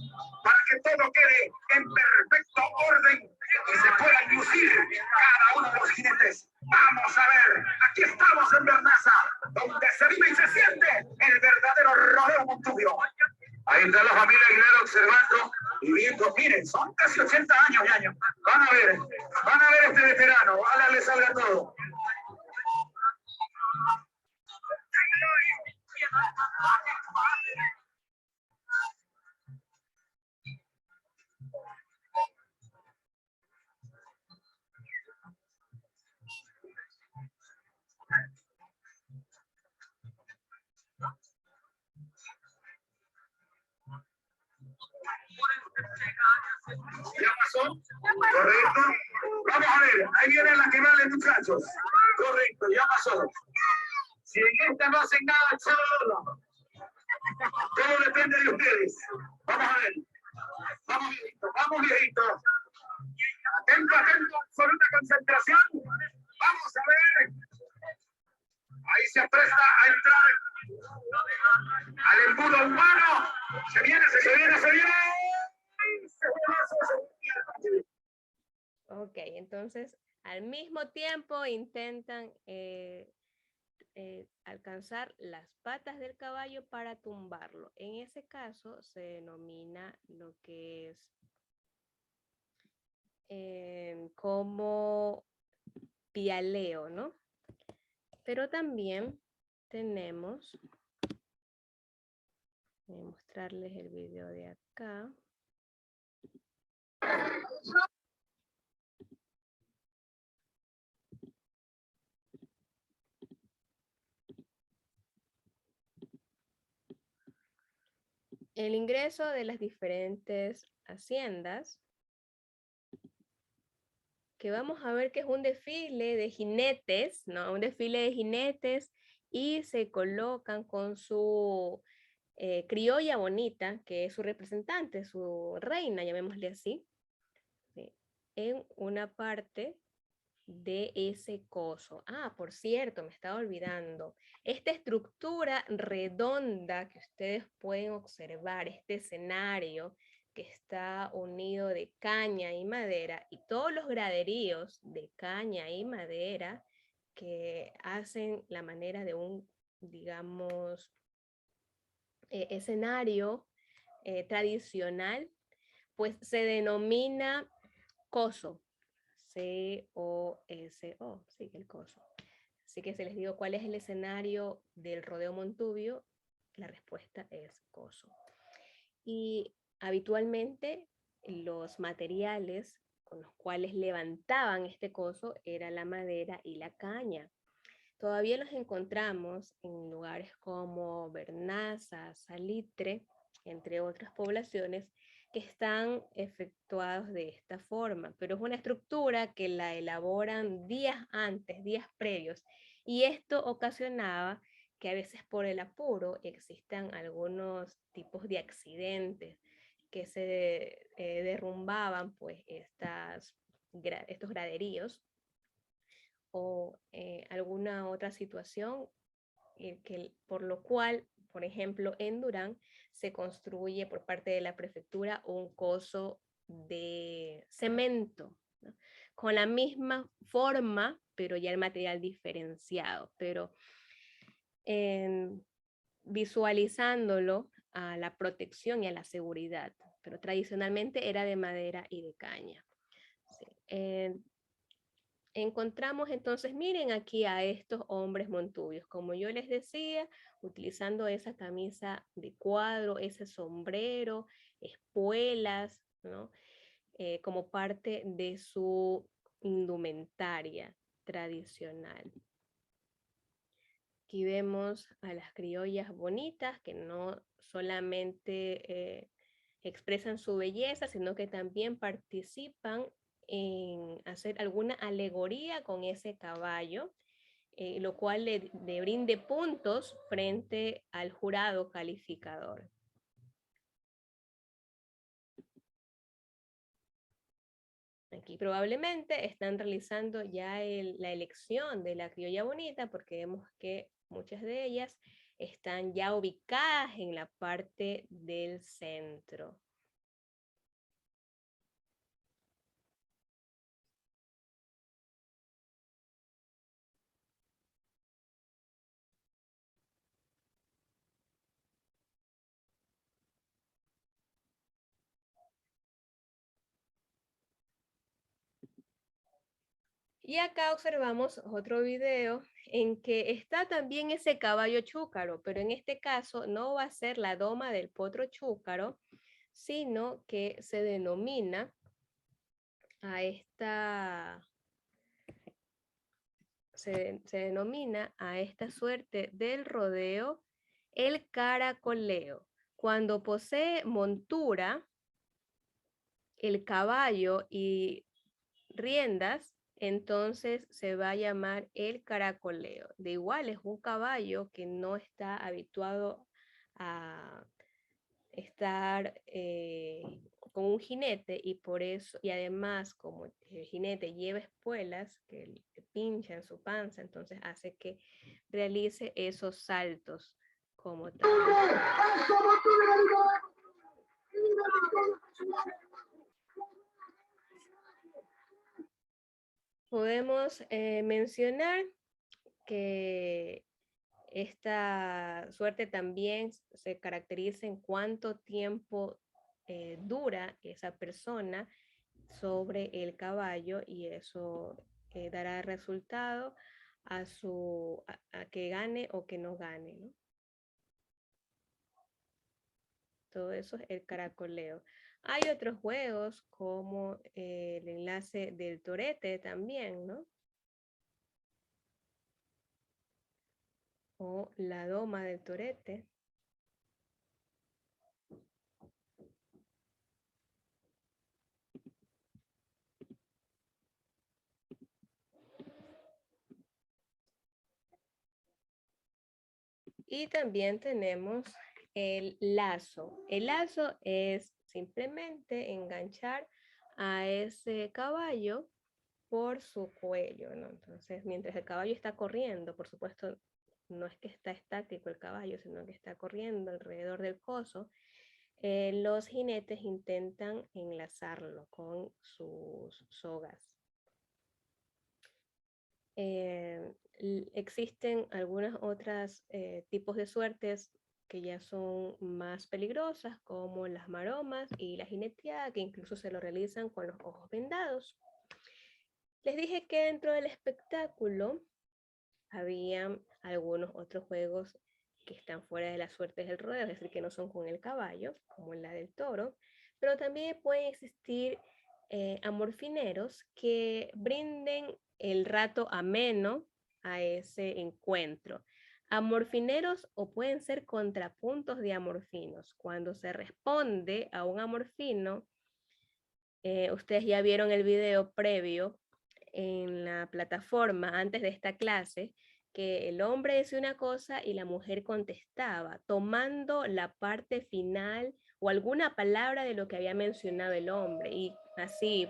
para que todo quede en perfecto orden y se puedan lucir cada uno de los jinetes. Vamos a ver, aquí estamos en Bernaza, donde se vive y se siente el verdadero rodeo Montubio. Ahí está la familia Aguilar observando y viendo, miren, son casi 80 años, ñaño. Van a ver este veterano, ojalá le salga todo. ¿Ya pasó? Correcto. Vamos a ver, ahí vienen las que valen, muchachos. Correcto, ya pasó. Si en esta no hacen nada, solo. Todo depende de ustedes. Vamos a ver. Vamos, viejito, vamos, viejito. Atento, atento, absoluta concentración. Vamos a ver. Ahí se presta a entrar al embudo humano. Se viene, se viene, se viene. Ok, entonces al mismo tiempo intentan alcanzar las patas del caballo para tumbarlo. En ese caso se denomina lo que es como pialeo, ¿no? Pero también tenemos, voy a mostrarles el video de acá. El ingreso de las diferentes haciendas, que vamos a ver que es un desfile de jinetes, ¿no? Un desfile de jinetes y se colocan con su criolla bonita, que es su representante, su reina, llamémosle así, ¿sí? En una parte de ese coso. Ah, por cierto, me estaba olvidando. Esta estructura redonda que ustedes pueden observar, este escenario que está unido de caña y madera y todos los graderíos de caña y madera que hacen la manera de un, digamos, escenario tradicional, pues se denomina coso. C-O-S-O, sí, el coso. Así que si les digo cuál es el escenario del rodeo Montubio, la respuesta es coso. Y habitualmente los materiales con los cuales levantaban este coso era la madera y la caña. Todavía los encontramos en lugares como Bernaza, Salitre, entre otras poblaciones, que están efectuados de esta forma, pero es una estructura que la elaboran días antes, días previos, y esto ocasionaba que a veces por el apuro existan algunos tipos de accidentes que se derrumbaban pues estos graderíos o alguna otra situación por lo cual, por ejemplo, en Durán se construye por parte de la prefectura un coso de cemento, ¿no? Con la misma forma, pero ya el material diferenciado. Pero visualizándolo a la protección y a la seguridad, pero tradicionalmente era de madera y de caña. Sí. Encontramos entonces, miren aquí a estos hombres montubios, como yo les decía, utilizando esa camisa de cuadro, ese sombrero, espuelas, ¿no? Como parte de su indumentaria tradicional. Aquí vemos a las criollas bonitas que no solamente expresan su belleza, sino que también participan en hacer alguna alegoría con ese caballo, lo cual le brinde puntos frente al jurado calificador. Aquí probablemente están realizando ya la elección de la criolla bonita, porque vemos que muchas de ellas están ya ubicadas en la parte del centro. Y acá observamos otro video en que está también ese caballo chúcaro, pero en este caso no va a ser la doma del potro chúcaro, sino que se denomina a esta, se denomina a esta suerte del rodeo el caracoleo. Cuando posee montura, el caballo y riendas, entonces se va a llamar el caracoleo. De igual es un caballo que no está habituado a estar con un jinete, y por eso, y además como el jinete lleva espuelas que le pinchan su panza, entonces hace que realice esos saltos como tal. Podemos mencionar que esta suerte también se caracteriza en cuánto tiempo dura esa persona sobre el caballo, y eso dará resultado a que gane o que no gane, ¿no? Todo eso es el caracoleo. Hay otros juegos como el enlace del torete también, ¿no? O la doma del torete. Y también tenemos el lazo. El lazo es simplemente enganchar a ese caballo por su cuello, ¿no? Entonces, mientras el caballo está corriendo, por supuesto, no es que está estático el caballo, sino que está corriendo alrededor del coso, los jinetes intentan enlazarlo con sus sogas. Existen algunas otras tipos de suertes que ya son más peligrosas, como las maromas y la jineteada, que incluso se lo realizan con los ojos vendados. Les dije que dentro del espectáculo había algunos otros juegos que están fuera de las suertes del rodeo, es decir, que no son con el caballo, como la del toro, pero también pueden existir amorfineros que brinden el rato ameno a ese encuentro. Amorfineros o pueden ser contrapuntos de amorfinos. Cuando se responde a un amorfino, ustedes ya vieron el video previo en la plataforma antes de esta clase, que el hombre decía una cosa y la mujer contestaba, tomando la parte final o alguna palabra de lo que había mencionado el hombre, y así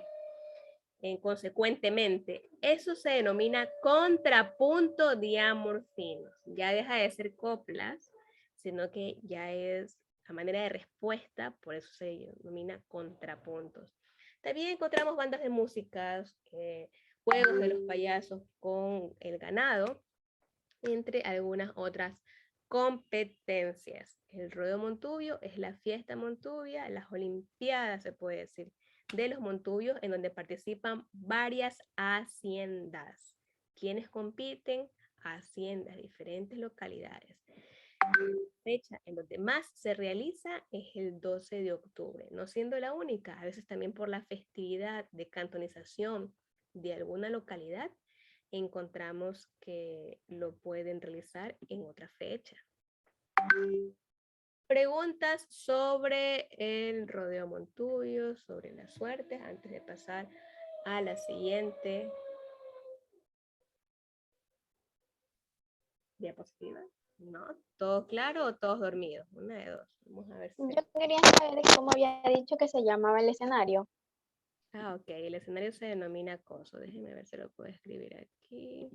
consecuentemente. Eso se denomina contrapunto diamorfinos. Ya deja de ser coplas, sino que ya es a manera de respuesta, por eso se denomina contrapuntos. También encontramos bandas de música, juegos de los payasos con el ganado, entre algunas otras competencias. El rodeo Montubio es la fiesta Montubia, las olimpiadas, se puede decir, de los Montubios, en donde participan varias haciendas. ¿Quiénes compiten? Haciendas, diferentes localidades. La fecha en donde más se realiza es el 12 de octubre, no siendo la única, a veces también por la festividad de cantonización de alguna localidad, encontramos que lo pueden realizar en otra fecha. Preguntas sobre el rodeo Montubio, sobre las suertes, antes de pasar a la siguiente diapositiva. ¿No? ¿Todo claro o todos dormidos? Una de dos. Vamos a ver si... Yo quería saber cómo había dicho que se llamaba el escenario. Ah, ok. El escenario se denomina coso. Déjenme ver si lo puedo escribir aquí.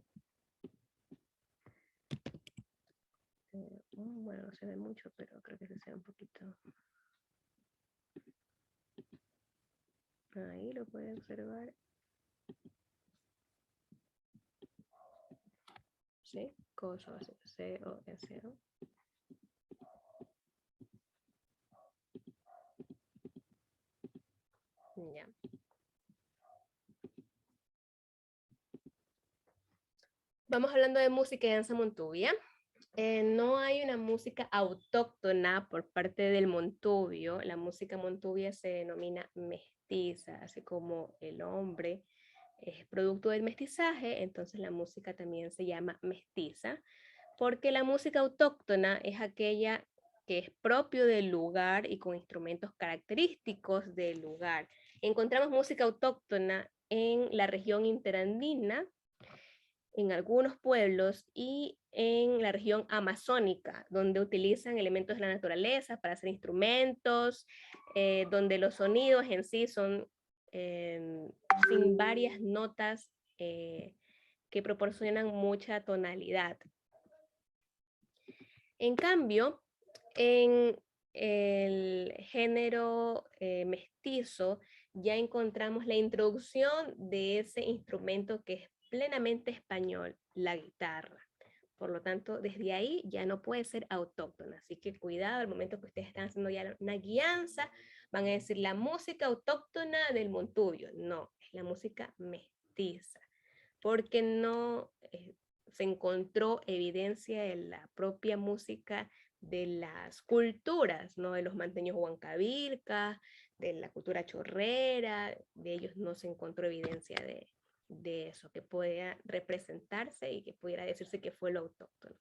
Bueno, no se ve mucho, pero creo que se ve un poquito. Ahí lo pueden observar. Sí, coso, C-O-S-O. Ya. Vamos hablando de música y danza montubia. No hay una música autóctona por parte del Montubio. La música montubia se denomina mestiza, así como el hombre es producto del mestizaje, entonces la música también se llama mestiza, porque la música autóctona es aquella que es propio del lugar y con instrumentos característicos del lugar. Encontramos música autóctona en la región interandina, en algunos pueblos y en la región amazónica, donde utilizan elementos de la naturaleza para hacer instrumentos, donde los sonidos en sí son sin varias notas que proporcionan mucha tonalidad. En cambio, en el género mestizo ya encontramos la introducción de ese instrumento que es plenamente español, la guitarra. Por lo tanto, desde ahí ya no puede ser autóctona. Así que cuidado, al momento que ustedes están haciendo ya una guianza, van a decir la música autóctona del Montubio. No, es la música mestiza. Porque no se encontró evidencia de la propia música de las culturas, ¿no? De los manteños huancavilcas, de la cultura chorrera, de ellos no se encontró evidencia de eso, que pudiera representarse y que pudiera decirse que fue lo autóctono.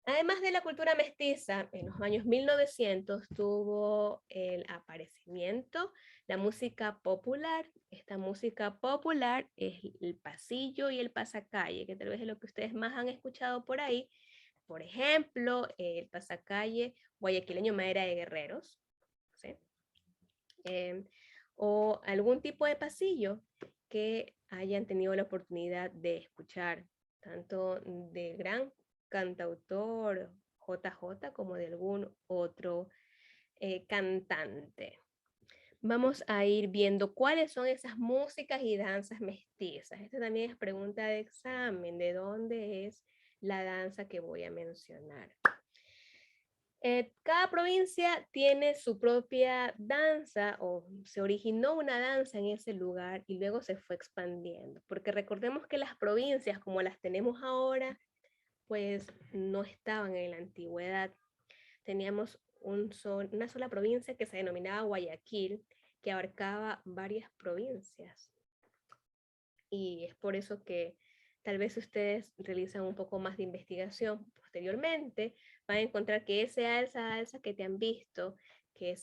Además de la cultura mestiza, en los años 1900 tuvo el aparecimiento la música popular. Esta música popular es el pasillo y el pasacalle, que tal vez es lo que ustedes más han escuchado por ahí. Por ejemplo, el pasacalle guayaquileño Madera de Guerreros, ¿sí? O algún tipo de pasillo que hayan tenido la oportunidad de escuchar, tanto de gran cantautor JJ como de algún otro cantante. Vamos a ir viendo cuáles son esas músicas y danzas mestizas. Esta también es pregunta de examen, ¿de dónde es la danza que voy a mencionar? Cada provincia tiene su propia danza o se originó una danza en ese lugar y luego se fue expandiendo, porque recordemos que las provincias como las tenemos ahora, pues no estaban en la antigüedad. Teníamos una sola provincia que se denominaba Guayaquil, que abarcaba varias provincias. Y es por eso que tal vez ustedes realizan un poco más de investigación posteriormente, van a encontrar que esa alza que te han visto, que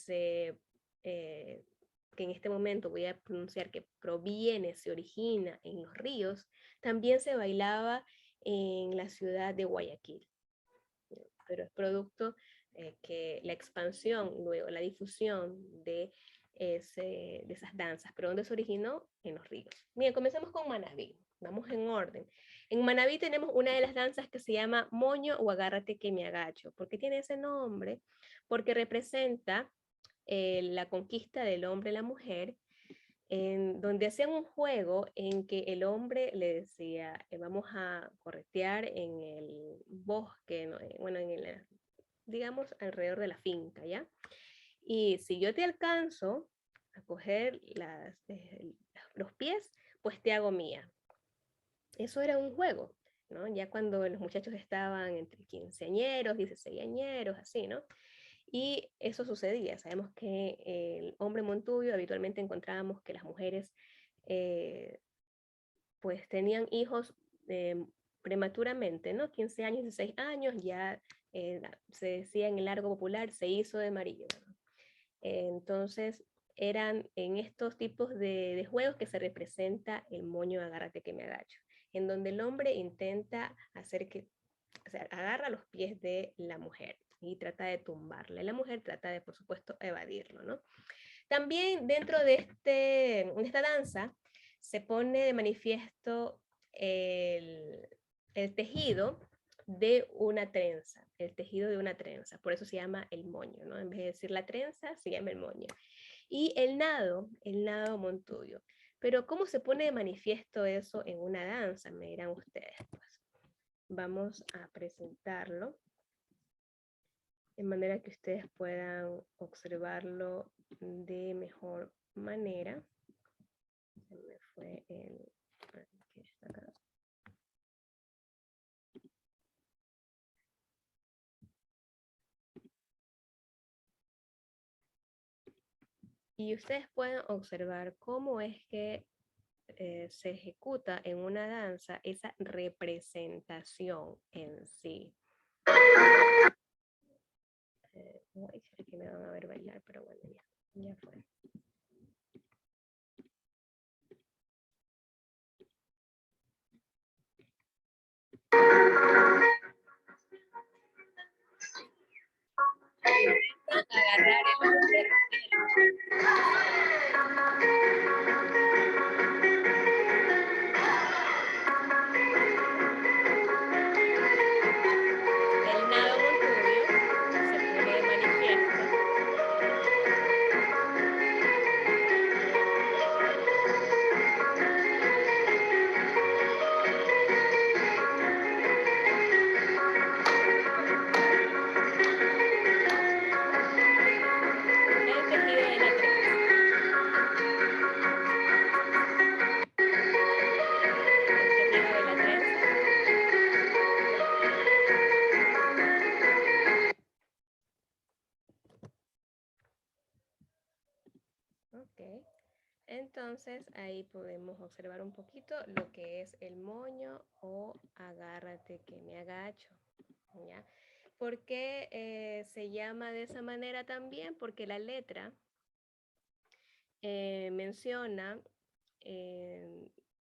en este momento voy a pronunciar que proviene, se origina en los ríos, también se bailaba en la ciudad de Guayaquil. Pero es producto que la expansión, luego la difusión de esas danzas. ¿Pero dónde se originó? En los ríos. Bien, comencemos con Manabí. Vamos en orden. En Manabí tenemos una de las danzas que se llama Moño o Agárrate que me agacho. ¿Por qué tiene ese nombre? Porque representa la conquista del hombre y la mujer en donde hacían un juego en que el hombre le decía, vamos a corretear en el bosque, ¿no? Bueno, digamos, alrededor de la finca, ¿ya? Y si yo te alcanzo a coger los pies, pues te hago mía. Eso era un juego, ¿no? Ya cuando los muchachos estaban entre quinceañeros, 16añeros, así, ¿no? Y eso sucedía. Sabemos que el hombre Montubio habitualmente encontrábamos que las mujeres pues tenían hijos prematuramente, ¿no? 15 años, 16 años, ya se decía en el largo popular, se hizo de marido. ¿No? Entonces, eran en estos tipos de juegos que se representa el moño agárrate que me agacho, en donde el hombre intenta hacer que, o sea, agarra los pies de la mujer y trata de tumbarla. Y la mujer trata de, por supuesto, evadirlo, ¿no? También dentro de esta danza se pone de manifiesto el tejido de una trenza, el tejido de una trenza, por eso se llama el moño, ¿no? En vez de decir la trenza, se llama el moño. Y el nado Montubio. Pero ¿cómo se pone de manifiesto eso en una danza? Me dirán ustedes. Pues vamos a presentarlo de manera que ustedes puedan observarlo de mejor manera. Se me fue el... Aquí está acá. Y ustedes pueden observar cómo es que se ejecuta en una danza esa representación en sí. Aquí me van a ver bailar, pero bueno, ya fue. Agarrar el hombre. El nado Montubio se pone de manifiesto. El tejido de la trenza. El tejido de la trenza. Ok. Entonces ahí podemos observar un poquito lo que es el moño o agárrate que me agacho. ¿Ya? ¿Por qué se llama de esa manera también? Porque la letra menciona,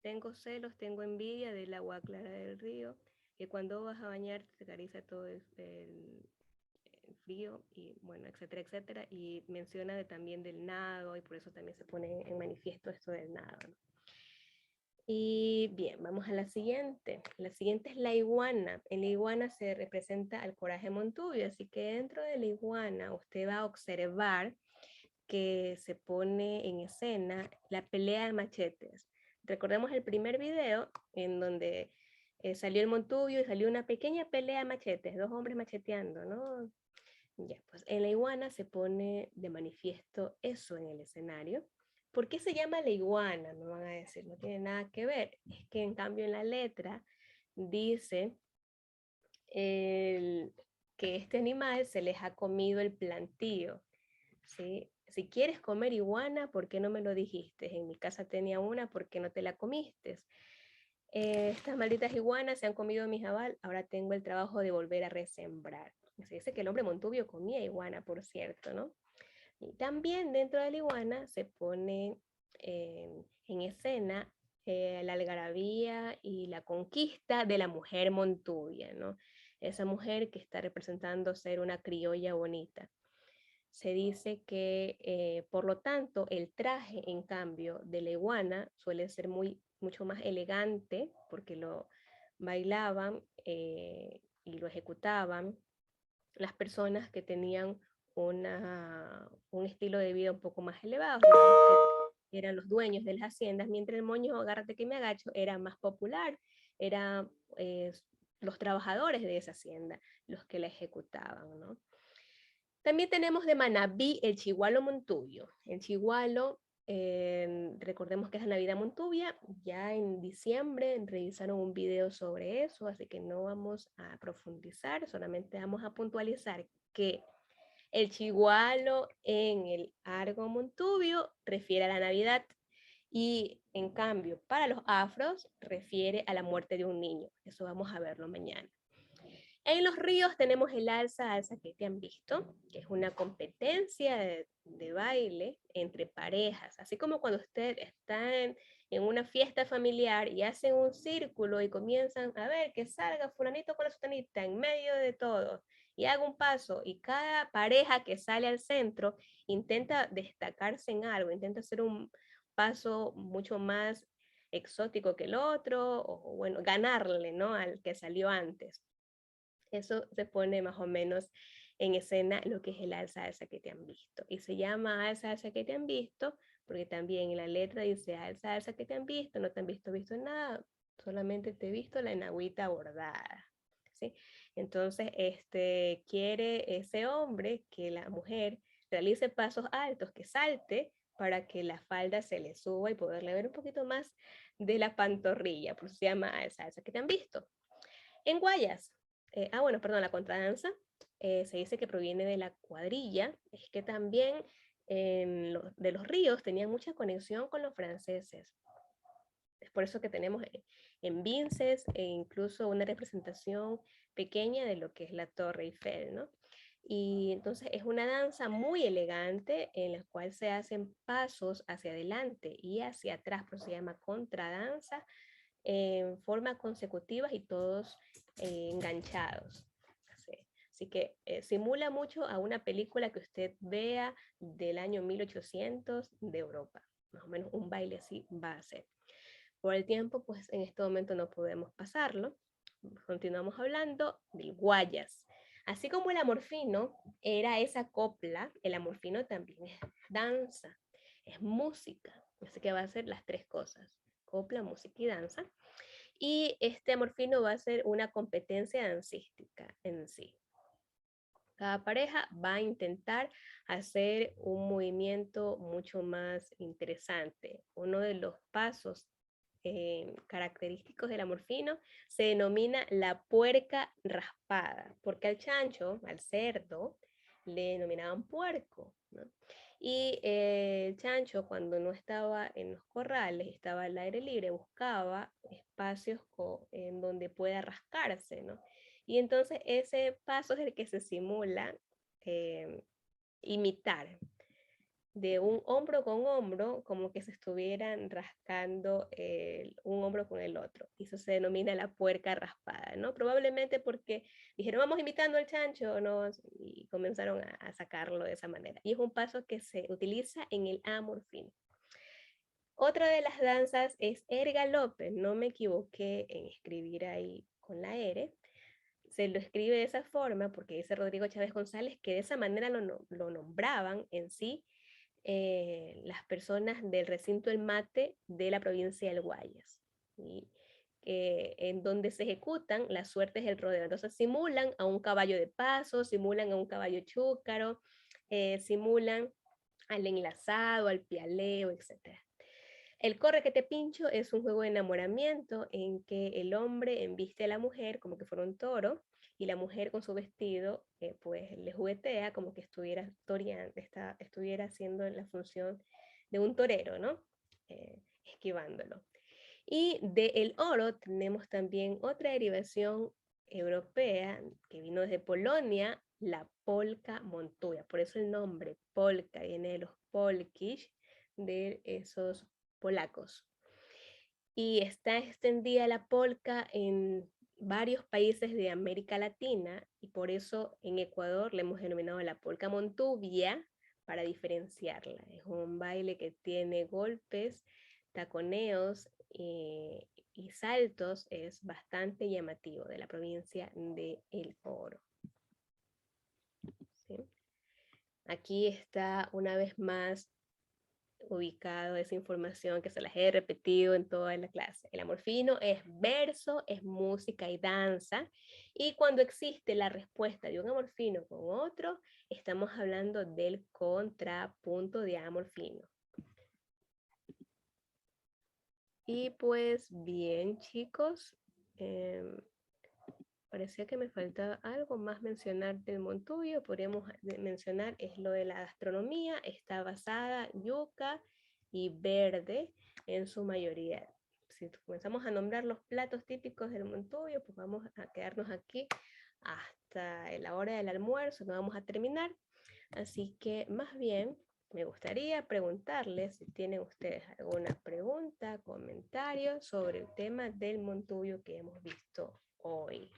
tengo celos, tengo envidia del agua clara del río, que cuando vas a bañarte te acaricia todo el frío, y bueno, etcétera, etcétera, y menciona también del nado, y por eso también se pone en manifiesto esto del nado, ¿no? Y bien, vamos a la siguiente. La siguiente es la iguana. En la iguana se representa al coraje Montubio, así que dentro de la iguana usted va a observar que se pone en escena la pelea de machetes. Recordemos el primer video en donde salió el Montubio y salió una pequeña pelea de machetes, dos hombres macheteando, ¿no? Ya, pues en la iguana se pone de manifiesto eso en el escenario. ¿Por qué se llama la iguana? Me van a decir, no tiene nada que ver. Es que en cambio en la letra dice que este animal se les ha comido el plantío, ¿sí? Si quieres comer iguana, ¿por qué no me lo dijiste? En mi casa tenía una, ¿por qué no te la comiste? Estas malditas iguanas se han comido mi jabal, ahora tengo el trabajo de volver a resembrar. Se dice que el hombre Montubio comía iguana, por cierto, ¿no? Y también dentro de la iguana se pone en escena la algarabía y la conquista de la mujer Montubia, ¿no? Esa mujer que está representando ser una criolla bonita. Se dice que, por lo tanto, el traje, en cambio, de la iguana suele ser mucho más elegante porque lo bailaban y lo ejecutaban las personas que tenían un estilo de vida un poco más elevado. eran los dueños de las haciendas, mientras el moño agárrate que me agacho era más popular, eran los trabajadores de esa hacienda los que la ejecutaban, ¿no? También tenemos de Manabí el Chigualo Montubio. El Chigualo, recordemos que es la Navidad Montubia, ya en diciembre revisaron un video sobre eso, así que no vamos a profundizar, solamente vamos a puntualizar que el Chigualo en el Argo Montubio refiere a la Navidad y en cambio para los afros refiere a la muerte de un niño. Eso vamos a verlo mañana. En los ríos tenemos el alza que te han visto, que es una competencia de baile entre parejas, así como cuando usted está en una fiesta familiar y hacen un círculo y comienzan a ver que salga fulanito con la sutanita en medio de todos y haga un paso y cada pareja que sale al centro intenta destacarse en algo, intenta hacer un paso mucho más exótico que el otro o bueno, ganarle, ¿no? Al que salió antes. Eso se pone más o menos en escena lo que es el alza que te han visto. Y se llama alza que te han visto porque también en la letra dice alza que te han visto, no te han visto nada, solamente te he visto la enagüita bordada. ¿Sí? Entonces, quiere ese hombre que la mujer realice pasos altos, que salte para que la falda se le suba y poderle ver un poquito más de la pantorrilla, por eso se llama alza que te han visto. En Guayas, la contradanza se dice que proviene de la cuadrilla, es que también de los ríos tenían mucha conexión con los franceses. Es por eso que tenemos en Vinces e incluso una representación pequeña de lo que es la Torre Eiffel, ¿no? Y entonces es una danza muy elegante en la cual se hacen pasos hacia adelante y hacia atrás, por eso se llama contradanza, en forma consecutiva y todos enganchados. Así que simula mucho a una película que usted vea del año 1800 de Europa. Más o menos un baile así va a ser. Por el tiempo, pues en este momento no podemos pasarlo. Continuamos hablando del guayas. Así como el amorfino era esa copla, el amorfino también es danza, es música. Así que va a ser las tres cosas: copla, música y danza. Y este amorfino va a ser una competencia dancística en sí. Cada pareja va a intentar hacer un movimiento mucho más interesante. Uno de los pasos característicos del amorfino se denomina la puerca raspada, porque al chancho, al cerdo, le denominaban puerco, ¿no? Y el chancho, cuando no estaba en los corrales, estaba al aire libre, buscaba espacios en donde pueda rascarse, ¿no? Y entonces ese paso es el que se simula imitar, de un hombro con hombro, como que se estuvieran rascando un hombro con el otro. Y eso se denomina la puerca raspada, ¿no? Probablemente porque dijeron, vamos imitando al chancho, ¿no? Y comenzaron a sacarlo de esa manera. Y es un paso que se utiliza en el amorfino. Otra de las danzas es ergalope. No me equivoqué en escribir ahí con la R. Se lo escribe de esa forma porque dice Rodrigo Chávez González que de esa manera lo nombraban en sí las personas del recinto del mate de la provincia del Guayas, ¿sí? En donde se ejecutan las suertes del rodeo. Entonces simulan a un caballo de paso, simulan a un caballo chúcaro, simulan al enlazado, al pialeo, etc. El corre que te pincho es un juego de enamoramiento en que el hombre embiste a la mujer como que fuera un toro y la mujer con su vestido pues le juguetea como que estuviera toreando, estuviera haciendo la función de un torero, ¿no? Esquivándolo. Y del oro tenemos también otra derivación europea que vino desde Polonia, la polka montuya. Por eso el nombre polka viene de los polkish, de esos polacos. Y está extendida la polka en varios países de América Latina y por eso en Ecuador le hemos denominado la polka montubia para diferenciarla. Es un baile que tiene golpes, taconeos y saltos, es bastante llamativo, de la provincia de El Oro. ¿Sí? Aquí está una vez más ubicado esa información que se las he repetido en toda la clase. El amor fino es verso, es música y danza. Y cuando existe la respuesta de un amor fino con otro, estamos hablando del contrapunto de amor fino. Y pues bien, chicos, parecía que me faltaba algo más mencionar del Montuyo. Podríamos mencionar es lo de la gastronomía. Está basada yuca y verde en su mayoría. Si comenzamos a nombrar los platos típicos del Montuyo, pues vamos a quedarnos aquí hasta la hora del almuerzo, no vamos a terminar. Así que más bien me gustaría preguntarles si tienen ustedes alguna pregunta, comentario sobre el tema del Montuyo que hemos visto hoy.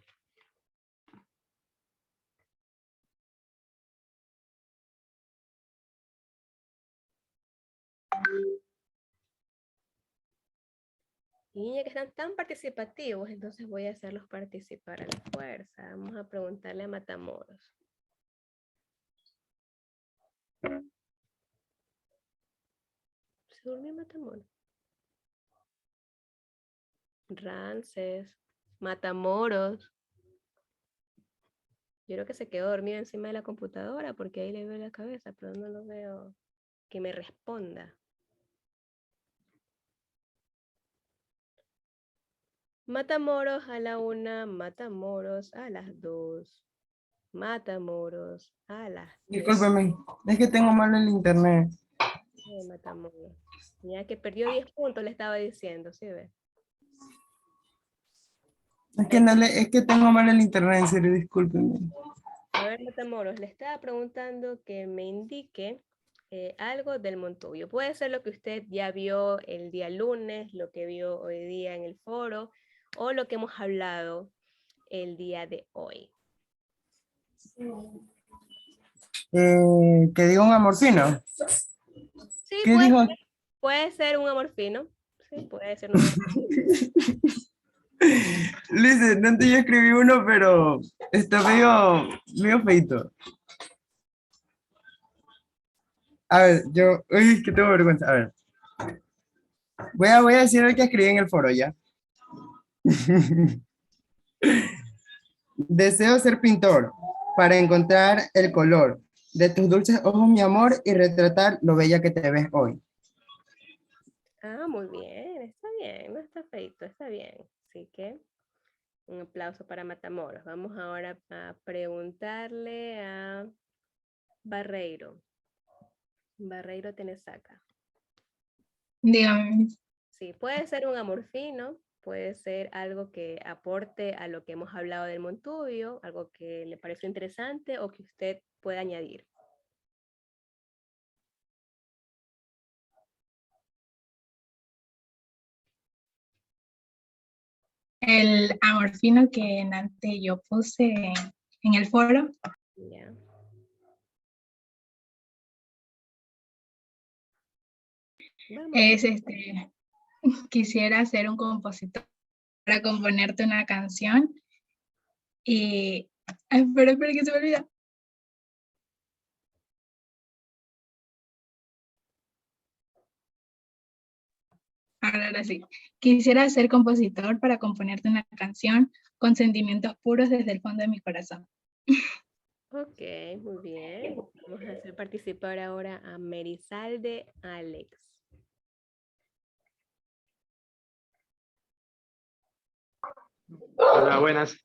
Y ya que están tan participativos, entonces voy a hacerlos participar a la fuerza. Vamos a preguntarle a Matamoros. ¿Se durmió Matamoros? Rances, Matamoros. Yo creo que se quedó dormido encima de la computadora porque ahí le veo la cabeza, pero no lo veo que me responda. Matamoros a la 1, Matamoros a las 2, Matamoros a las 3. Discúlpeme, es que tengo mal el internet. Matamoros. Ya que perdió 10 puntos, le estaba diciendo, ¿sí ve? Es que tengo mal el internet, en serio, discúlpeme. A ver, Matamoros, le estaba preguntando que me indique algo del Montuyo. Puede ser lo que usted ya vio el día lunes, lo que vio hoy día en el foro, o lo que hemos hablado el día de hoy. Que diga un amor fino. Sí, ¿Qué dijo? puede ser un amor fino. Sí, puede ser un amor fino. Listen, antes yo escribí uno, pero está medio feito. A ver, uy, que tengo vergüenza. A ver. Voy a decir el que escribí en el foro ya. Deseo ser pintor para encontrar el color de tus dulces ojos, mi amor, y retratar lo bella que te ves hoy. Ah, muy bien, no está feito, está bien. Así que un aplauso para Matamoros. Vamos ahora a preguntarle a Barreiro. Barreiro Tenesaca. Dígame. Sí, puede ser un amor fino, puede ser algo que aporte a lo que hemos hablado del Montuyo, algo que le pareció interesante o que usted pueda añadir. El amor fino que antes yo puse en el foro. Ya. Es quisiera ser un compositor para componerte una canción y espera que se me olvida. Ahora sí. Quisiera ser compositor para componerte una canción con sentimientos puros desde el fondo de mi corazón. Ok, muy bien. Vamos a hacer participar ahora a Merizalde Alex. Hola, buenas.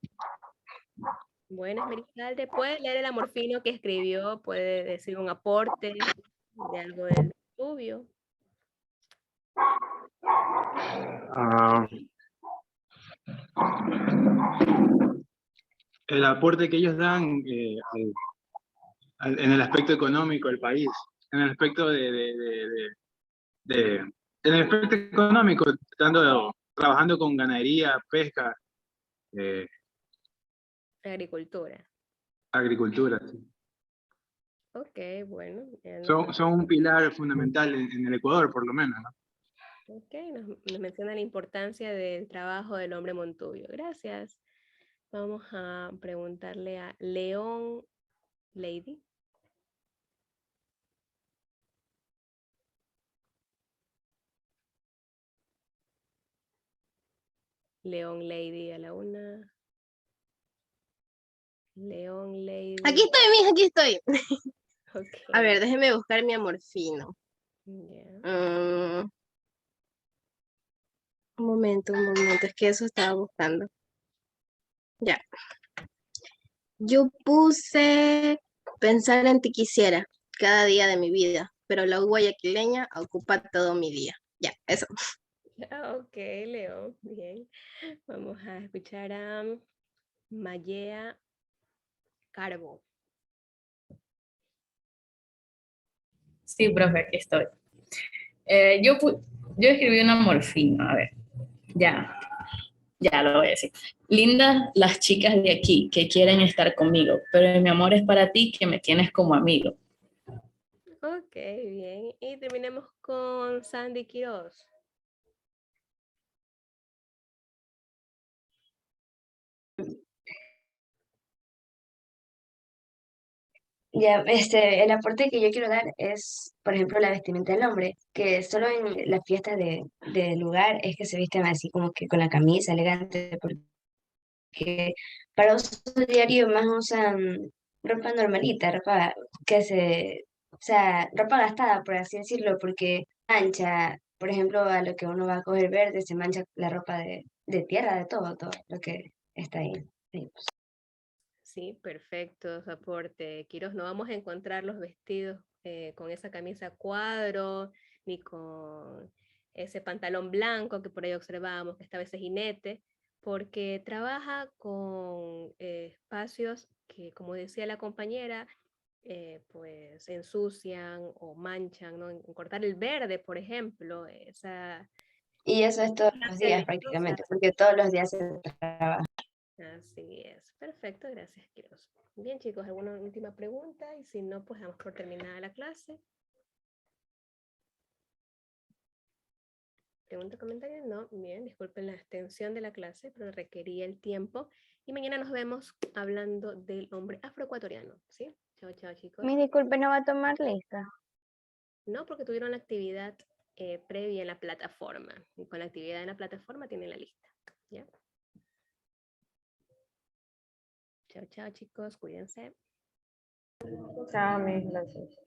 Buenas, Merizalde. ¿Puede leer el amor fino que escribió? ¿Puede decir un aporte de algo del estudio? El aporte que ellos dan en el aspecto económico del país, en el aspecto en el aspecto económico, trabajando con ganadería, pesca, Agricultura. agricultura. Sí. Ok, bueno. Son un pilar fundamental en el Ecuador, por lo menos, ¿no? Ok, nos menciona la importancia del trabajo del hombre Montuyo. Gracias. Vamos a preguntarle a León Lady. León Lady a la 1. León Lady. Aquí estoy, mija, aquí estoy. Ok. A ver, déjeme buscar mi amor fino. Ya. Un momento, es que eso estaba buscando. Ya. Yo puse pensar en ti quisiera cada día de mi vida, pero la guayaquileña ocupa todo mi día. Ya, eso. Ok, León, bien. Vamos a escuchar a Mayea Carbo. Sí, profe, aquí estoy. Yo escribí un amor fino, a ver, ya lo voy a decir. Lindas las chicas de aquí que quieren estar conmigo, pero mi amor es para ti que me tienes como amigo. Ok, bien. Y terminemos con Sandy Quiroz. Ya, el aporte que yo quiero dar es, por ejemplo, la vestimenta del hombre, que solo en las fiestas de lugar es que se visten así como que con la camisa elegante, porque para uso diario más usan ropa normalita, ropa o sea, ropa gastada, por así decirlo, porque mancha, por ejemplo, a lo que uno va a coger verde, se mancha la ropa de tierra, de todo lo que está ahí. Sí, pues. Sí, perfecto, su aporte. Quiroz, no vamos a encontrar los vestidos con esa camisa cuadro, ni con ese pantalón blanco que por ahí observábamos, que esta vez es jinete, porque trabaja con espacios que, como decía la compañera, pues ensucian o manchan, ¿no? En cortar el verde, por ejemplo, Y eso es todos los días prácticamente, porque todos los días se trabaja. Así es. Perfecto, gracias, Quiroz. Bien, chicos, ¿alguna última pregunta? Y si no, pues damos por terminada la clase. ¿Pregunta, comentario? No, bien, disculpen la extensión de la clase, pero requería el tiempo. Y mañana nos vemos hablando del hombre afroecuatoriano, ¿sí? Chao, chao, chicos. Mi disculpe, ¿no va a tomar lista? No, porque tuvieron la actividad previa en la plataforma. Y con la actividad en la plataforma tienen la lista, ¿ya? Chao, chao, chicos, cuídense. Chao, mis gracias.